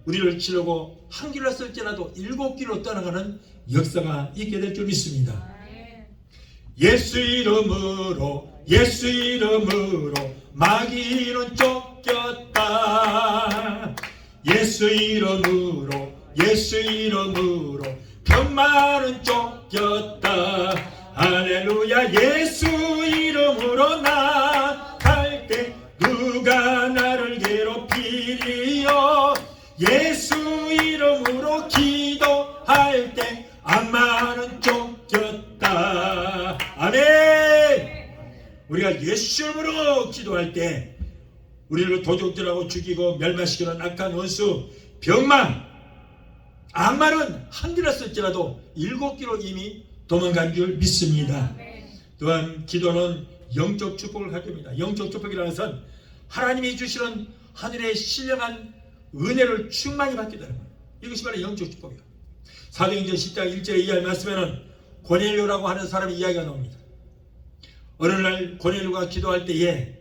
우리를 치려고 한 길로 쓸지라도 7길로 떠나가는 역사가 있게 될 줄 믿습니다. 예수 이름으로 마귀는 쫓겼다. 예수 이름으로 병마는 쫓겼다. 할렐루야. 예수 이름으로 나갈 때 누가 나를 괴롭히리요. 예수 이름으로 기도할 때 악마는 쫓겼다. 아멘. 우리가 예수 이름으로 기도할 때 우리를 도적질하고 죽이고 멸망시키는 악한 원수 병만 악마는 한 길을 쓸지라도 7길로 이미 도망간 줄 믿습니다. 또한 기도는 영적 축복을 가져옵니다. 영적 축복이라는 것은 하나님이 주시는 하늘의 신령한 은혜를 충만히 받게 되는 거예요. 이것이 바로 영적 축복이에요. 사도행전 10장 1절에 이하의 말씀에는 고넬료라고 하는 사람의 이야기가 나옵니다. 어느 날 고넬료가 기도할 때에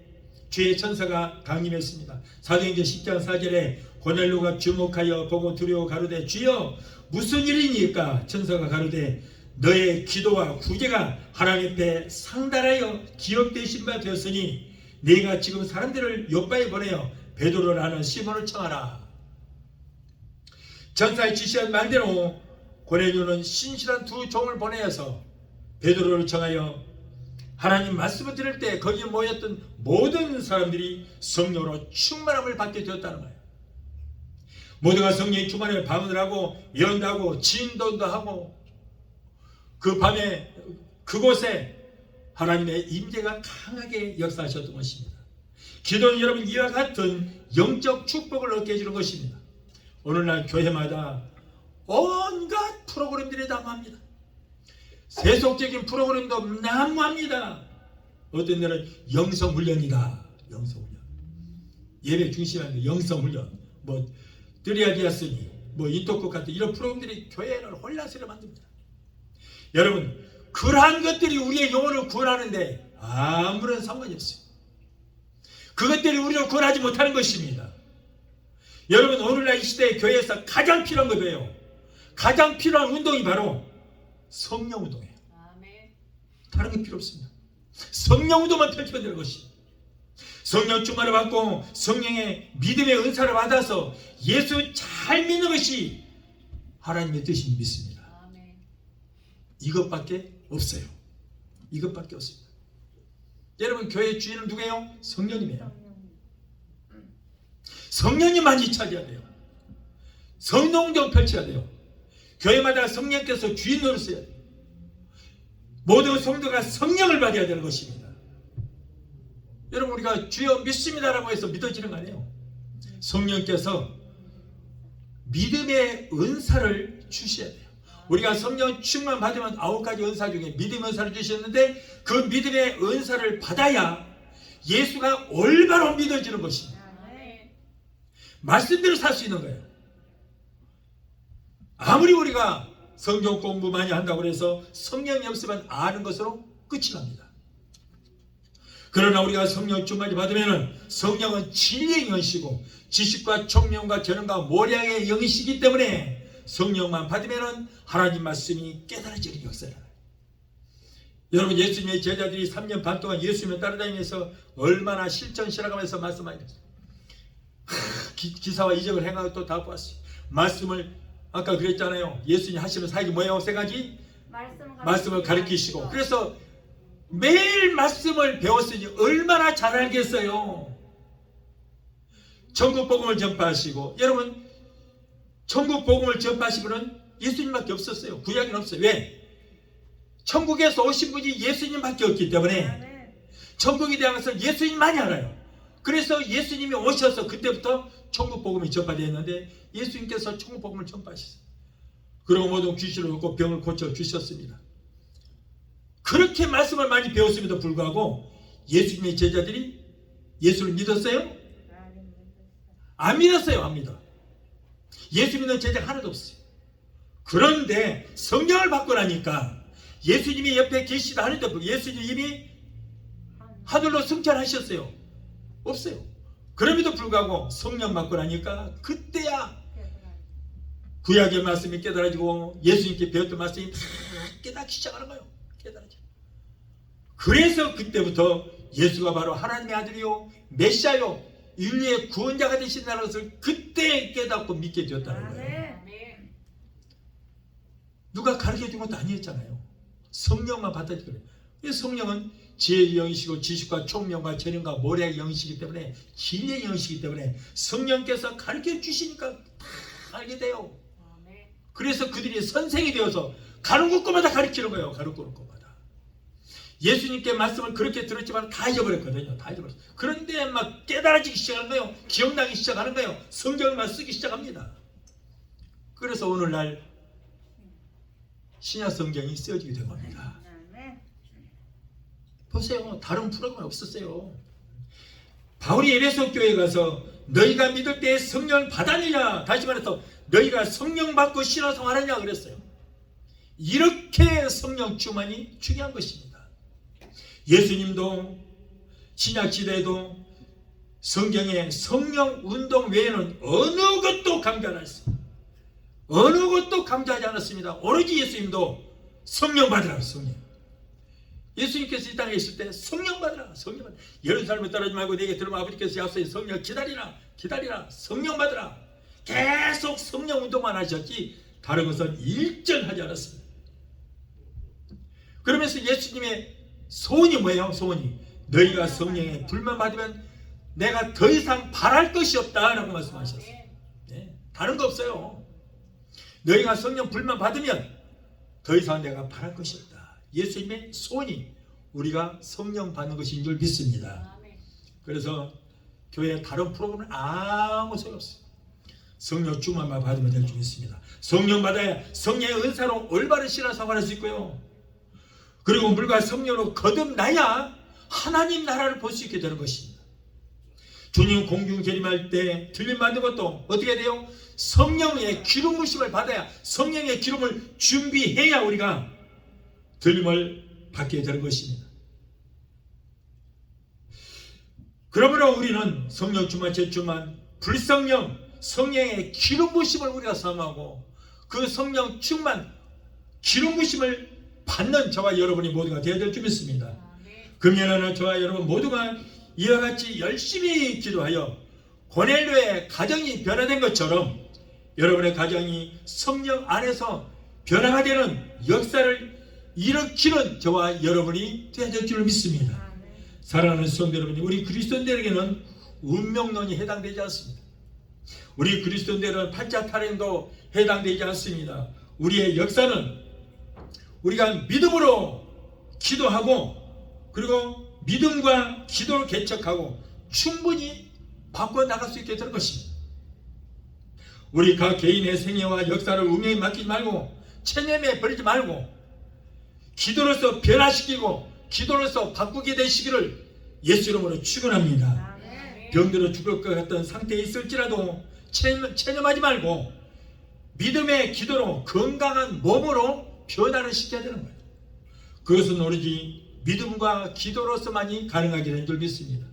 주의 천사가 강림했습니다. 사도행전 10장 4절에 고넬료가 주목하여 보고 두려워 가로되 주여 무슨 일이니까? 천사가 가로되 너의 기도와 구제가 하나님 앞에 상달하여 기억되신 바 되었으니 네가 지금 사람들을 요바에 보내어 베드로를 하는 시몬을 청하라. 천사의 지시한 말대로 고넬료는 신실한 두 종을 보내어서 베드로를 청하여 하나님 말씀을 들을 때 거기에 모였던 모든 사람들이 성령으로 충만함을 받게 되었다는 거예요. 모두가 성령의 충만에 방언을 하고 예언도 하고 진동도 하고 그 밤에 그곳에 하나님의 임재가 강하게 역사하셨던 것입니다. 기도는 여러분 이와 같은 영적 축복을 얻게 해주는 것입니다. 오늘날 교회마다 온갖 프로그램들이 난무합니다. 세속적인 프로그램도 난무합니다. 어떤 데는 영성훈련이다. 영성훈련. 예배 중심한 영성훈련. 뭐 드리아디아스니 뭐 인터코 같은 이런 프로그램들이 교회를 혼란스럽게 만듭니다. 여러분 그러한 것들이 우리의 영혼을 구원하는데 아무런 상관이 없어요. 그것들이 우리를 구원하지 못하는 것입니다. 여러분 오늘날 이 시대에 교회에서 가장 필요한 거 뭐예요? 가장 필요한 운동이 바로 성령 운동이에요. 다른 게 필요 없습니다. 성령 운동만 펼쳐야 될 것이 성령 충만을 받고 성령의 믿음의 은사를 받아서 예수 잘 믿는 것이 하나님의 뜻인 믿습니다. 이것밖에 없어요. 이것밖에 없습니다. 여러분 교회의 주인은 누구예요? 성령님이에요. 성령님만이 차지해야 돼요. 성령운동 펼쳐야 돼요. 교회마다 성령께서 주인 노릇을 해야 돼요. 모든 성도가 성령을 받아야 되는 것입니다. 여러분 우리가 주여 믿습니다라고 해서 믿어지는 거 아니에요. 성령께서 믿음의 은사를 주셔야 돼요. 우리가 성령 충만 받으면 9가지 은사 중에 믿음의 은사를 주셨는데 그 믿음의 은사를 받아야 예수가 올바로 믿어지는 것입니다. 말씀대로 살 수 있는 거예요. 아무리 우리가 성경 공부 많이 한다고 해서 성령이 없으면 아는 것으로 끝이 납니다. 그러나 우리가 성령 충만히 받으면 성령은 진리의 영이시고 지식과 총명과 전능과 모략의 영이시기 때문에 성령만 받으면 하나님 말씀이 깨달아지는 역사를 해요. 여러분, 예수님의 제자들이 3년 반 동안 예수님을 따라다니면서 얼마나 실천실학하면서 말씀하셨어요. 기사와 이적을 행하고 또 다 보았어요. 말씀을 아까 그랬잖아요. 예수님 하시는 사역이 뭐예요? 세 가지? 말씀을 가르치시고. 그래서 매일 말씀을 배웠으니 얼마나 잘 알겠어요. 천국 복음을 전파하시고, 여러분, 천국 복음을 전파하시고는 예수님밖에 없었어요. 구약은 없어요. 왜? 천국에서 오신 분이 예수님밖에 없기 때문에 천국에 대해서 예수님만이 알아요. 그래서 예수님이 오셔서 그때부터 천국 복음이 전파되었는데 예수님께서 천국 복음을 전파하셨어요. 그리고 모든 귀신을 얻고 병을 고쳐 주셨습니다. 그렇게 말씀을 많이 배웠음에도 불구하고 예수님의 제자들이 예수를 믿었어요? 안 믿었어요. 안 믿어. 예수 믿는 제자가 하나도 없어요. 그런데 성령을 받고 나니까 예수님이 옆에 계시다 하는데 예수님이 하늘로 승천하셨어요? 없어요. 그럼에도 불구하고 성령 받고 나니까 그때야 구약의 말씀이 깨달아지고 예수님께 배웠던 말씀이 다 깨닫기 시작하는 거예요. 깨달아져. 그래서 그때부터 예수가 바로 하나님의 아들이요 메시아요 인류의 구원자가 되신다는 것을 그때 깨닫고 믿게 되었다는 거예요. 누가 가르쳐준 것도 아니었잖아요. 성령만 받았지 그래요. 성령은 지혜의 영이시고 지식과 총명과 재능과 모략의 영이시기 때문에 진리의 영이시기 때문에 성령께서 가르쳐 주시니까 다 알게 돼요. 그래서 그들이 선생이 되어서 가는 곳마다 가르치는 거예요. 가는 곳마다. 예수님께 말씀을 그렇게 들었지만 다 잊어버렸거든요. 다 잊어버렸어요. 그런데 막 깨달아지기 시작하는 거예요. 기억나기 시작하는 거예요. 성경만 쓰기 시작합니다. 그래서 오늘날 신약 성경이 쓰여지게 된 겁니다. 보세요. 다른 프로그램 없었어요. 바울이 에베소 교회에 가서 너희가 믿을 때 성령을 받았느냐, 다시 말해서 너희가 성령 받고 신앙생활하느냐 그랬어요. 이렇게 성령 충만이 중요한 것입니다. 예수님도 신약시대에도 성경에 성령 운동 외에는 어느 것도 강조 안 했어요. 어느 것도 강조하지 않았습니다. 오로지 예수님도 성령 받으라. 성령. 예수님께서 이 땅에 있을 때 성령 받으라. 성령 받으라. 여러 사람을 따르지 말고 내게 들으면 아버지께서 약속해 성령 기다리라. 기다리라. 성령 받으라. 계속 성령 운동만 하셨지 다른 것은 일전하지 않았습니다. 그러면서 예수님의 소원이 뭐예요? 소원이 너희가 성령에 불만 받으면 내가 더 이상 바랄 것이 없다 라고 말씀하셨어요. 네, 다른 거 없어요. 너희가 성령 불만 받으면 더 이상 내가 바랄 것이 없다. 예수님의 소원이 우리가 성령 받는 것인 줄 믿습니다. 그래서 교회에 다른 프로그램은 아무 소용 없어요. 성령 충만만 받으면 될 줄 믿습니다. 성령 받아야 성령의 은사로 올바른 신앙생활을 할 수 있고요. 그리고 물과 성령으로 거듭나야 하나님 나라를 볼 수 있게 되는 것입니다. 주님 공중 재림할 때 들림 받는 것도 어떻게 돼요? 성령의 기름 부으심을 받아야, 성령의 기름을 준비해야 우리가 들림을 받게 되는 것입니다. 그러므로 우리는 성령 충만, 재충만, 불성령, 성령의 기름 부으심을 우리가 사모하고 그 성령 충만, 기름 부으심을 받는 저와 여러분이 모두가 되어야 될 줄 믿습니다. 금년에는 저와 여러분 모두가 이와 같이 열심히 기도하여 고넬료의 가정이 변화된 것처럼 여러분의 가정이 성령 안에서 변화가 되는 역사를 일으키는 저와 여러분이 되어야 될 줄 믿습니다. 사랑하는 성도 여러분, 우리 그리스도인들에게는 운명론이 해당되지 않습니다. 우리 그리스도인들은 팔자탈행도 해당되지 않습니다. 우리의 역사는 우리가 믿음으로 기도하고 그리고 믿음과 기도를 개척하고 충분히 바꿔나갈 수 있게 되는 것입니다. 우리 각 개인의 생애와 역사를 운명에 맡기지 말고 체념에 버리지 말고 기도로서 변화시키고 기도로서 바꾸게 되시기를 예수 이름으로 축원합니다. 병들어 죽을 것 같던 상태에 있을지라도 체념하지 말고 믿음의 기도로 건강한 몸으로 변화를 시켜야 되는 거예요. 그것은 오로지 믿음과 기도로서만이 가능하게 된 줄 믿습니다.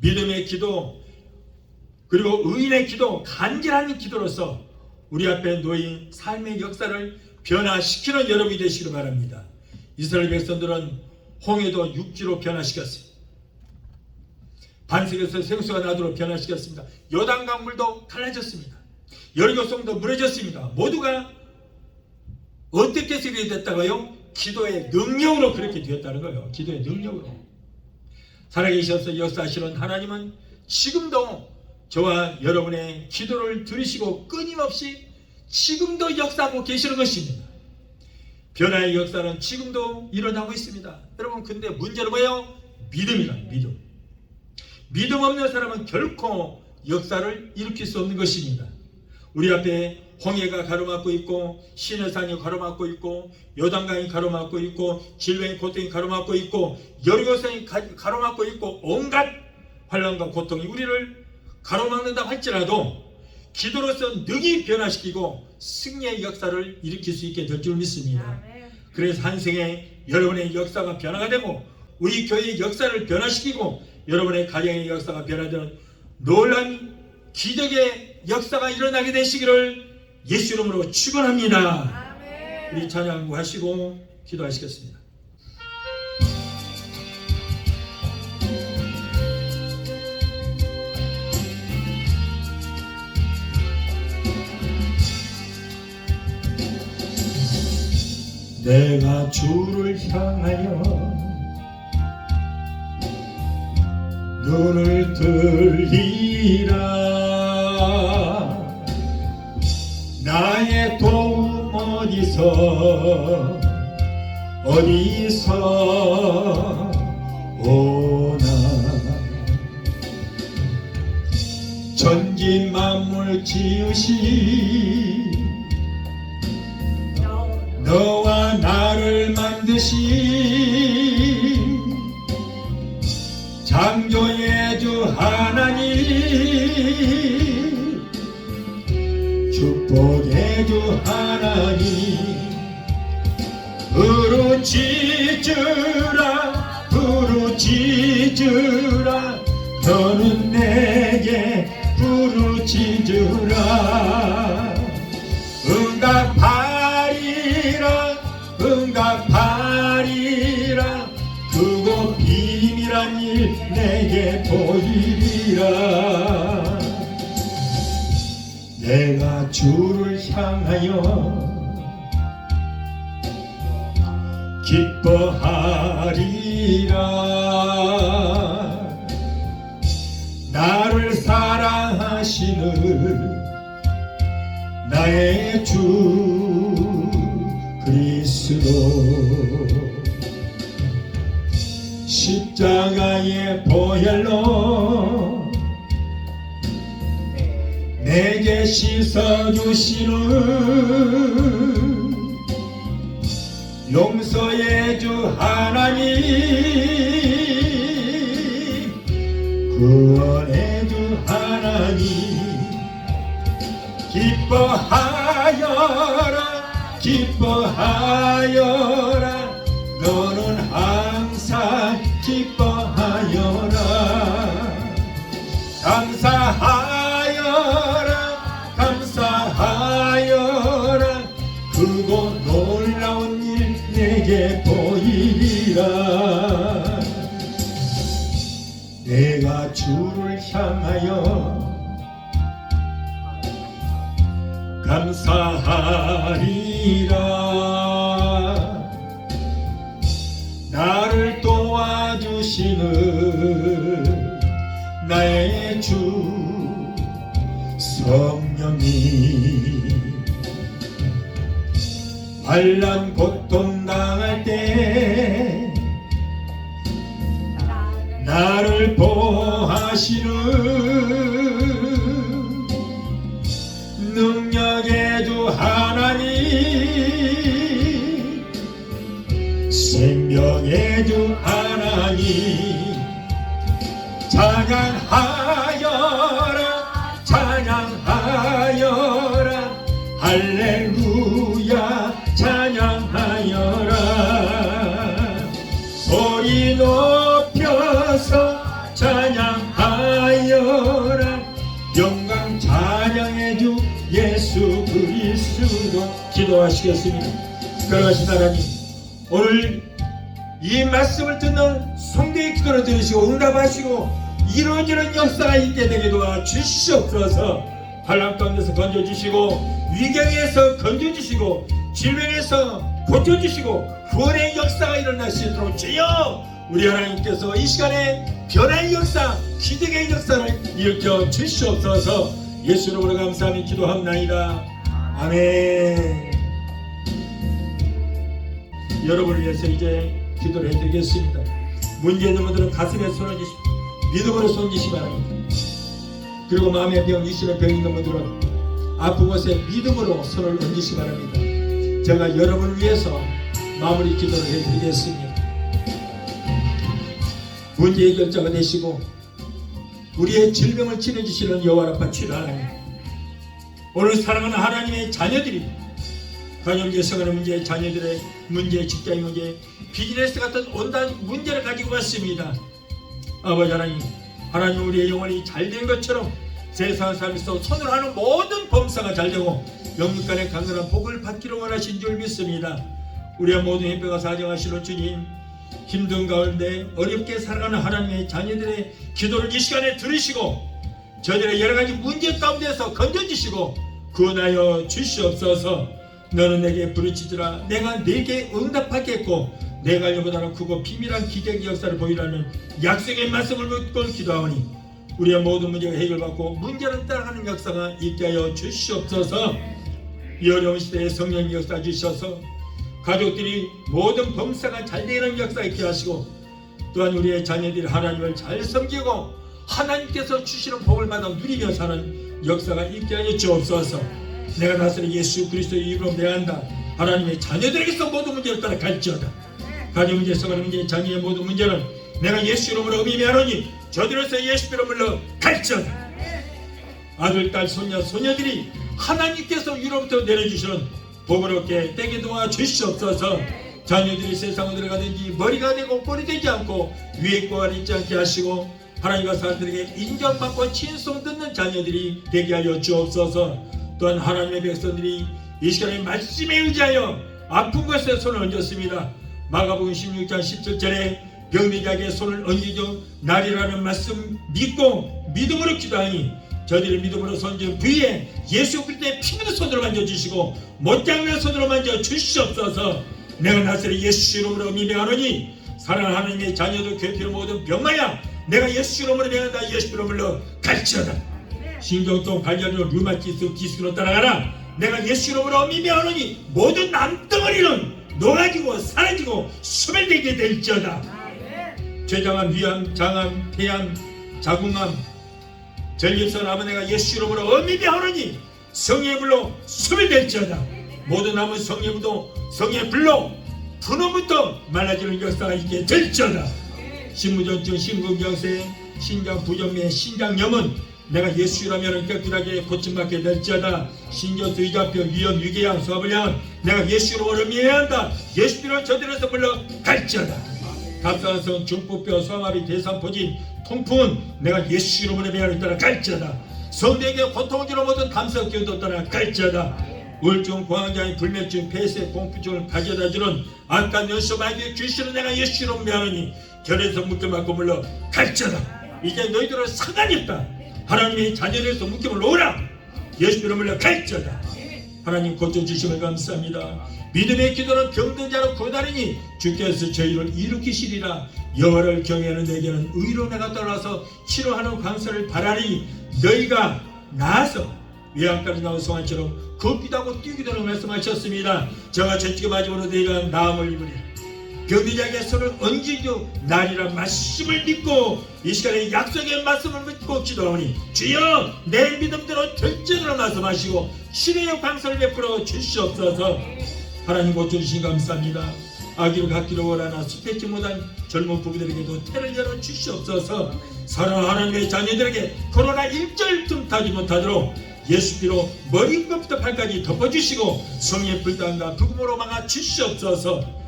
믿음의 기도 그리고 의인의 기도, 간절한 기도로서 우리 앞에 놓인 삶의 역사를 변화시키는 여러분이 되시기를 바랍니다. 이스라엘 백성들은 홍해도 육지로 변화시켰습니다. 반석에서 생수가 나도록 변화시켰습니다. 요단강 물도 갈라졌습니다. 여리고성도 무너졌습니다. 모두가 어떻게 그렇게 됐다고요? 기도의 능력으로 그렇게 되었다는 거예요. 기도의 능력으로. 살아계셔서 역사하시는 하나님은 지금도 저와 여러분의 기도를 들으시고 끊임없이 지금도 역사하고 계시는 것입니다. 변화의 역사는 지금도 일어나고 있습니다. 여러분, 근데 문제는 뭐예요? 믿음이다. 믿음. 믿음 없는 사람은 결코 역사를 일으킬 수 없는 것입니다. 우리 앞에 홍해가 가로막고 있고, 시내산이 가로막고 있고, 요단강이 가로막고 있고, 질병의 고통이 가로막고 있고, 여리고성이 가로막고 있고, 온갖 환난과 고통이 우리를 가로막는다 할지라도 기도로서 능히 변화시키고 승리의 역사를 일으킬 수 있게 될 줄 믿습니다. 그래서 한 생에 여러분의 역사가 변화가 되고 우리 교회의 역사를 변화시키고 여러분의 가정의 역사가 변화되는 놀라운 기적의 역사가 일어나게 되시기를 예수 이름으로 축원합니다. 우리 찬양하시고 기도하시겠습니다. 내가 주를 향하여 눈을 들리라. 나의 도움 어디서 오나. 천지 만물 지으신 너와 나를 만드신 창조의 주 하나님, 축복의 주 하나님, 부르짖으라 부르짖으라. 너는 내게 부르짖으라. 응답하리라. 그곳 비밀한 일 내게 보이리라. 내가 주를 향하여 기뻐하리라. 나를 사랑하시는 나의 주 그리스도, 십자가의 보혈로 내게 씻어주시는 용서의 주 하나님, 구원의 주 하나님, 기뻐하여라 기뻐하여라. 너는 항상 기뻐하여라. 감사하여라. 그곳 놀라운 일 내게 보이리라. 내가 주를 향하여 감사하리라. 나를 도와주시는 나의 주 성령님, 환난 고통 당할 때 나를 보호하시는 능력의 주 하나님, 생명의 주 하나님, 찬양하여라 할렐루야 찬양하여라. 기도하시겠습니다. 그러하신 하나님, 오늘 이 말씀을 듣는 성도의 기도를 들으시고 응답하시고 이루어지는 역사가 있게 되게 도와 주시옵소서. 환난 가운데서 건져주시고 위경에서 건져주시고 질병에서 고쳐주시고 구원의 역사가 일어날 수 있도록 주여, 우리 하나님께서 이 시간에 변화의 역사, 기적의 역사를 일으켜 주시옵소서. 예수 이름으로 감사하며 기도합나이다. 아멘. 여러분을 위해서 이제 기도를 해드리겠습니다. 문제 있는 분들은 가슴에 손을 쥐시고 믿음으로 손짓이 바랍니다. 그리고 마음의 병, 육신의 병 있는 분들은 아픈 곳에 믿음으로 손을 얹으시기 바랍니다. 제가 여러분을 위해서 마무리 기도를 해드리겠습니다. 문제 해결자가 되시고 우리의 질병을 치료해주시는 여호와 라파 치료 하나님, 오늘 사랑하는 하나님의 자녀들이 가정의 성원의 문제, 자녀들의 문제, 직장의 문제, 비즈니스 같은 온갖 문제를 가지고 왔습니다. 아버지 하나님, 하나님 우리의 영혼이 잘된 것처럼 세상 살면서 손을 하는 모든 범사가 잘되고 영육간의 강건한 복을 받기를 원하신 줄 믿습니다. 우리의 모든 힘병과 사정하시는 주님, 힘든 가운데 어렵게 살아가는 하나님의 자녀들의 기도를 이 시간에 들으시고 저들의 여러가지 문제 가운데서 건져주시고 구원하여 주시옵소서. 너는 내게 부르짖으라 내가 네게 응답하겠고 내가 알려보다는 크고 비밀한 기적의 역사를 보이라는 약속의 말씀을 묻고 기도하오니 우리의 모든 문제가 해결받고 문제를 따라가는 역사가 있게 하여 주시옵소서. 이 어려운 시대에 성령의 역사 주셔서 가족들이 모든 범사가 잘 되는 역사 있게 하시고 또한 우리의 자녀들이 하나님을 잘 섬기고 하나님께서 주시는 복을 받아 누리며 사는 역사가 있게 하여 주옵소서. 내가 나서는 예수 그리스도의 이름으로 대한다. 하나님의 자녀들에게서 모든 문제를 따라 갈지어다. 가정 문제, 성원 문제, 자녀의 모든 문제는 내가 예수 이름으로 의미하노니 저들에서 예수 이름으로 갈지어다. 아들, 딸, 손녀, 소녀들이 하나님께서 위로부터 내려주시는 복을 얻게 되게 도와주시옵소서. 자녀들이 세상으로 들어가든지 머리가 되고 꼴이 되지 않고 위에 있고 아래 있지 않게 하시고 하나님과 사람들에게 인정받고 칭송 듣는 자녀들이 되게 하여 주옵소서. 또한 하나님의 백성들이 이 시간에 말씀에 의지하여 아픈 곳에 손을 얹었습니다. 마가복음 16장 17절에 병든 자에게 손을 얹으죠 나리라는 말씀 믿고 믿음으로 기도하니 저들의 믿음으로 손진 부위에 예수 그리스도의 피로 손으로 만져주시고 못장면 손으로 만져주시옵소서. 내가 나서리 예수 이름으로 미명하노니 사랑하는 하나님의 자녀들 괴피로 모든 병마야 내가 예수 이름으로 명한다. 예수 이름으로 갈지어다. 신경통, 발열로 류마티스, 디스크로 따라가라. 내가 예수 이름으로 미명하노니 모든 남덩어리는 녹아지고 사라지고 소멸되게 될지어다. 췌장암, 위암, 장암, 폐암, 자궁암, 전립선 암은 내가 예수 이름으로 미명하노니 성령의 불로 소멸될지어다. 모든 암은 성령의 불로, 성령의 불로 분홍부터 말라지는 역사가 있게 될지어다. 신무전증, 심근경색, 신장 부정매, 신장염은 내가 예수라면 깨끗하게 고침받게 될지어다. 신경수, 의자병, 위염, 유궤양, 소화불량은 내가 예수로 미해야 한다. 예수로 저들에서 물러갈지어다. 갑상선, 중풍병, 소화마비, 대상포진, 통풍은 내가 예수 이름으로 미해야 따라 갈지어다. 성대에게 고통을 주는 모든 감성 기운도 따라 갈지어다. 우울증, 공황장애, 불면증, 폐쇄, 공포증을 가져다주는 악한 연수 마귀의 주시는 내가 예수 이름으로 미하노니 결에서 묶여맞고 물러갈지어다. 이제 너희들은 상관이 없다. 하나님의 자녀들에서 묶임을 놓으라. 예수 이름으로 갈지어다. 하나님 고쳐주심을 감사합니다. 믿음의 기도는 병든 자로 구원하리니 주께서 저희를 일으키시리라. 여호와를 경외하는 내게는 의로 내가 떠나서 치료하는 광선을 바라니 너희가 나아서 외양간에 나온 성환처럼 걷기도 하고 뛰기도 하는 말씀하셨습니다. 저가 전직의 마지막으로 너희가 나음을 입으리라. 병든 자에게 손을 얹으려 날이란 말씀을 믿고 이 시간에 약속의 말씀을 믿고 기도하오니 주여 내 믿음대로 결정으로 말씀하시고 신의 광선을 베풀어 주시옵소서. 하나님 고쳐주신 감사합니다. 아기를 갖기를 원하나 수패지 못한 젊은 부부들에게도 태를 열어 주시옵소서. 사랑하는 하나님의 자녀들에게 코로나 일절 틈타지 못하도록 예수피로 머리끝부터 발까지 덮어주시고 성의 불단과 부금으로 막아 주시옵소서.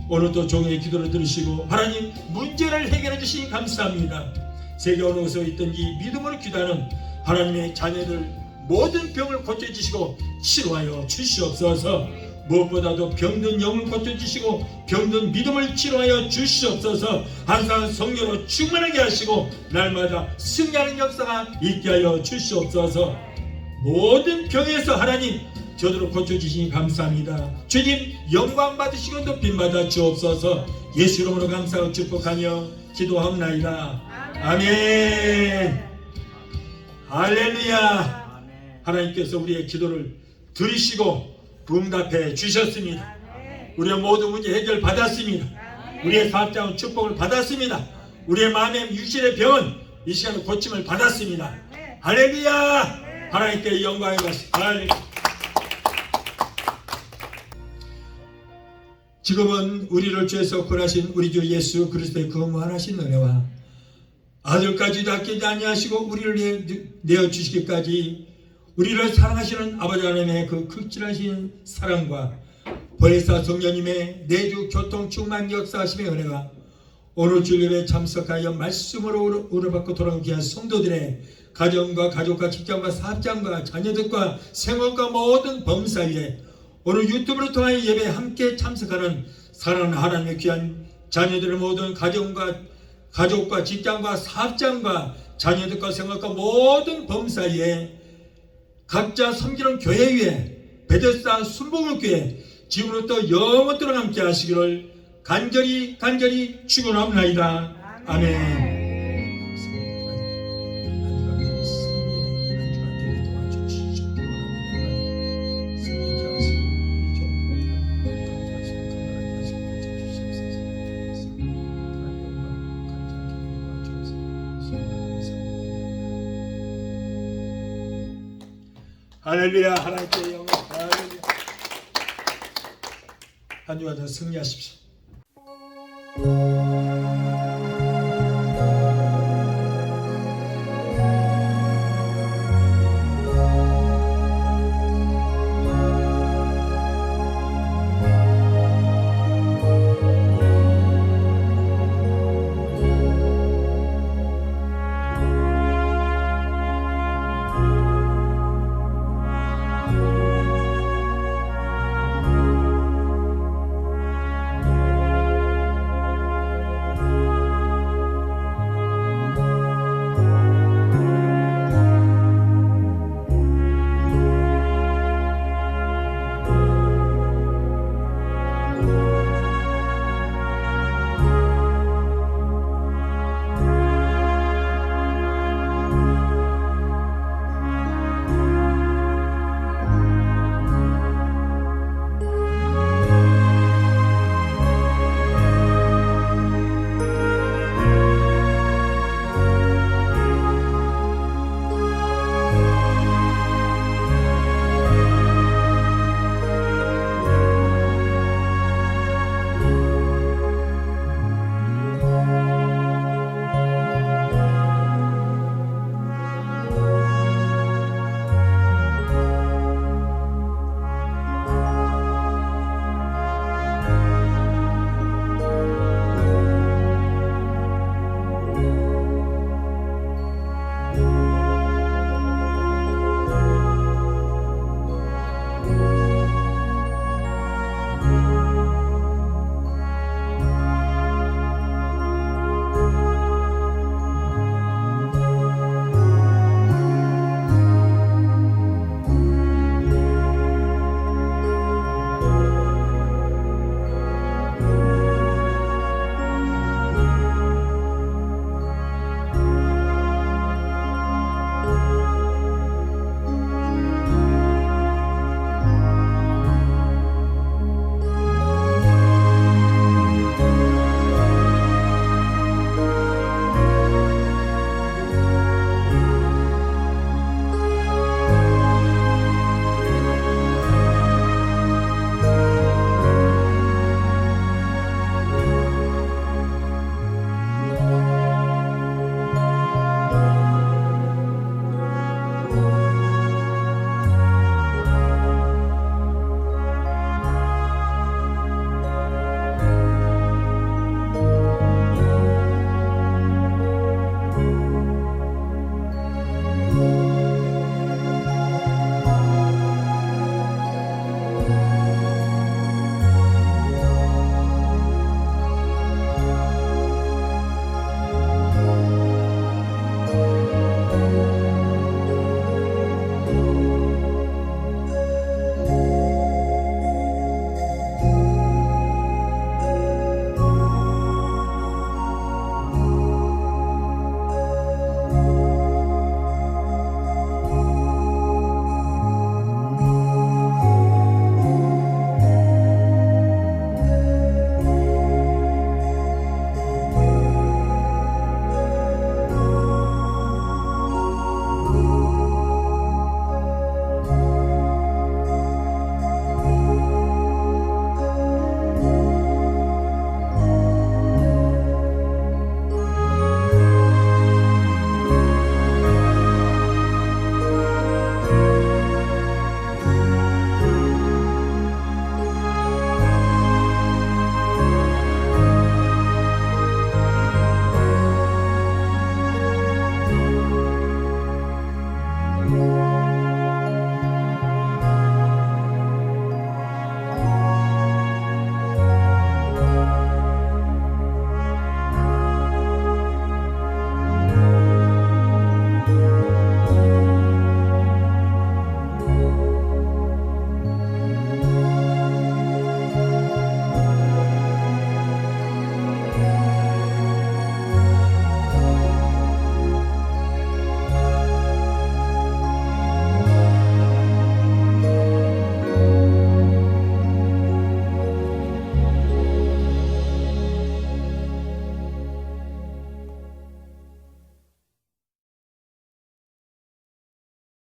오늘도 종의 기도를 들으시고 하나님 문제를 해결해 주시니 감사합니다. 세계 어느 곳에 있든지 믿음으로 기도하는 하나님의 자녀들 모든 병을 고쳐주시고 치료하여 주시옵소서. 무엇보다도 병든 영을 고쳐주시고 병든 믿음을 치료하여 주시옵소서. 항상 성령으로 충만하게 하시고 날마다 승리하는 역사가 있게 하여 주시옵소서. 모든 병에서 하나님 저들을 고쳐주시니 감사합니다. 주님 영광 받으시고 높임 받아 주옵소서. 예수 이름으로 감사하고 축복하며 기도합나이다. 아멘. 할렐루야. 하나님께서 우리의 기도를 들으시고 응답해 주셨습니다. 우리의 모든 문제 해결 받았습니다. 우리의 사업장은 축복을 받았습니다. 우리의 마음의 육신의 병은 이 시간에 고침을 받았습니다. 할렐루야. 하나님께 영광의 말씀. 지금은 우리를 죄에서 구원하신 우리 주 예수 그리스도의 그 무한하신 은혜와 아들까지도 아끼지 아니하시고 우리를 내어주시기까지 우리를 사랑하시는 아버지 하나님의 그 극진하신 사랑과 보혜사 성령님의 내주 교통 충만 역사하심의 은혜가 오늘 주일에 참석하여 말씀으로 우러받고 돌아온 귀한 성도들의 가정과 가족과 직장과 사업장과 자녀들과 생활과 모든 범사 위에 오늘 유튜브를 통하여 예배에 함께 참석하는 사랑하는 하나님의 귀한 자녀들의 모든 가족과 직장과 사업장과 자녀들과 생활과 모든 범사에 각자 섬기는 교회 위에 베데스다 순복을 교회 지금부터 영원토록 함께 하시기를 간절히 축원합나이다. 아멘. 할렐루야. 하나님께 영광. 할렐루야. 한 주간 더 승리하십시오.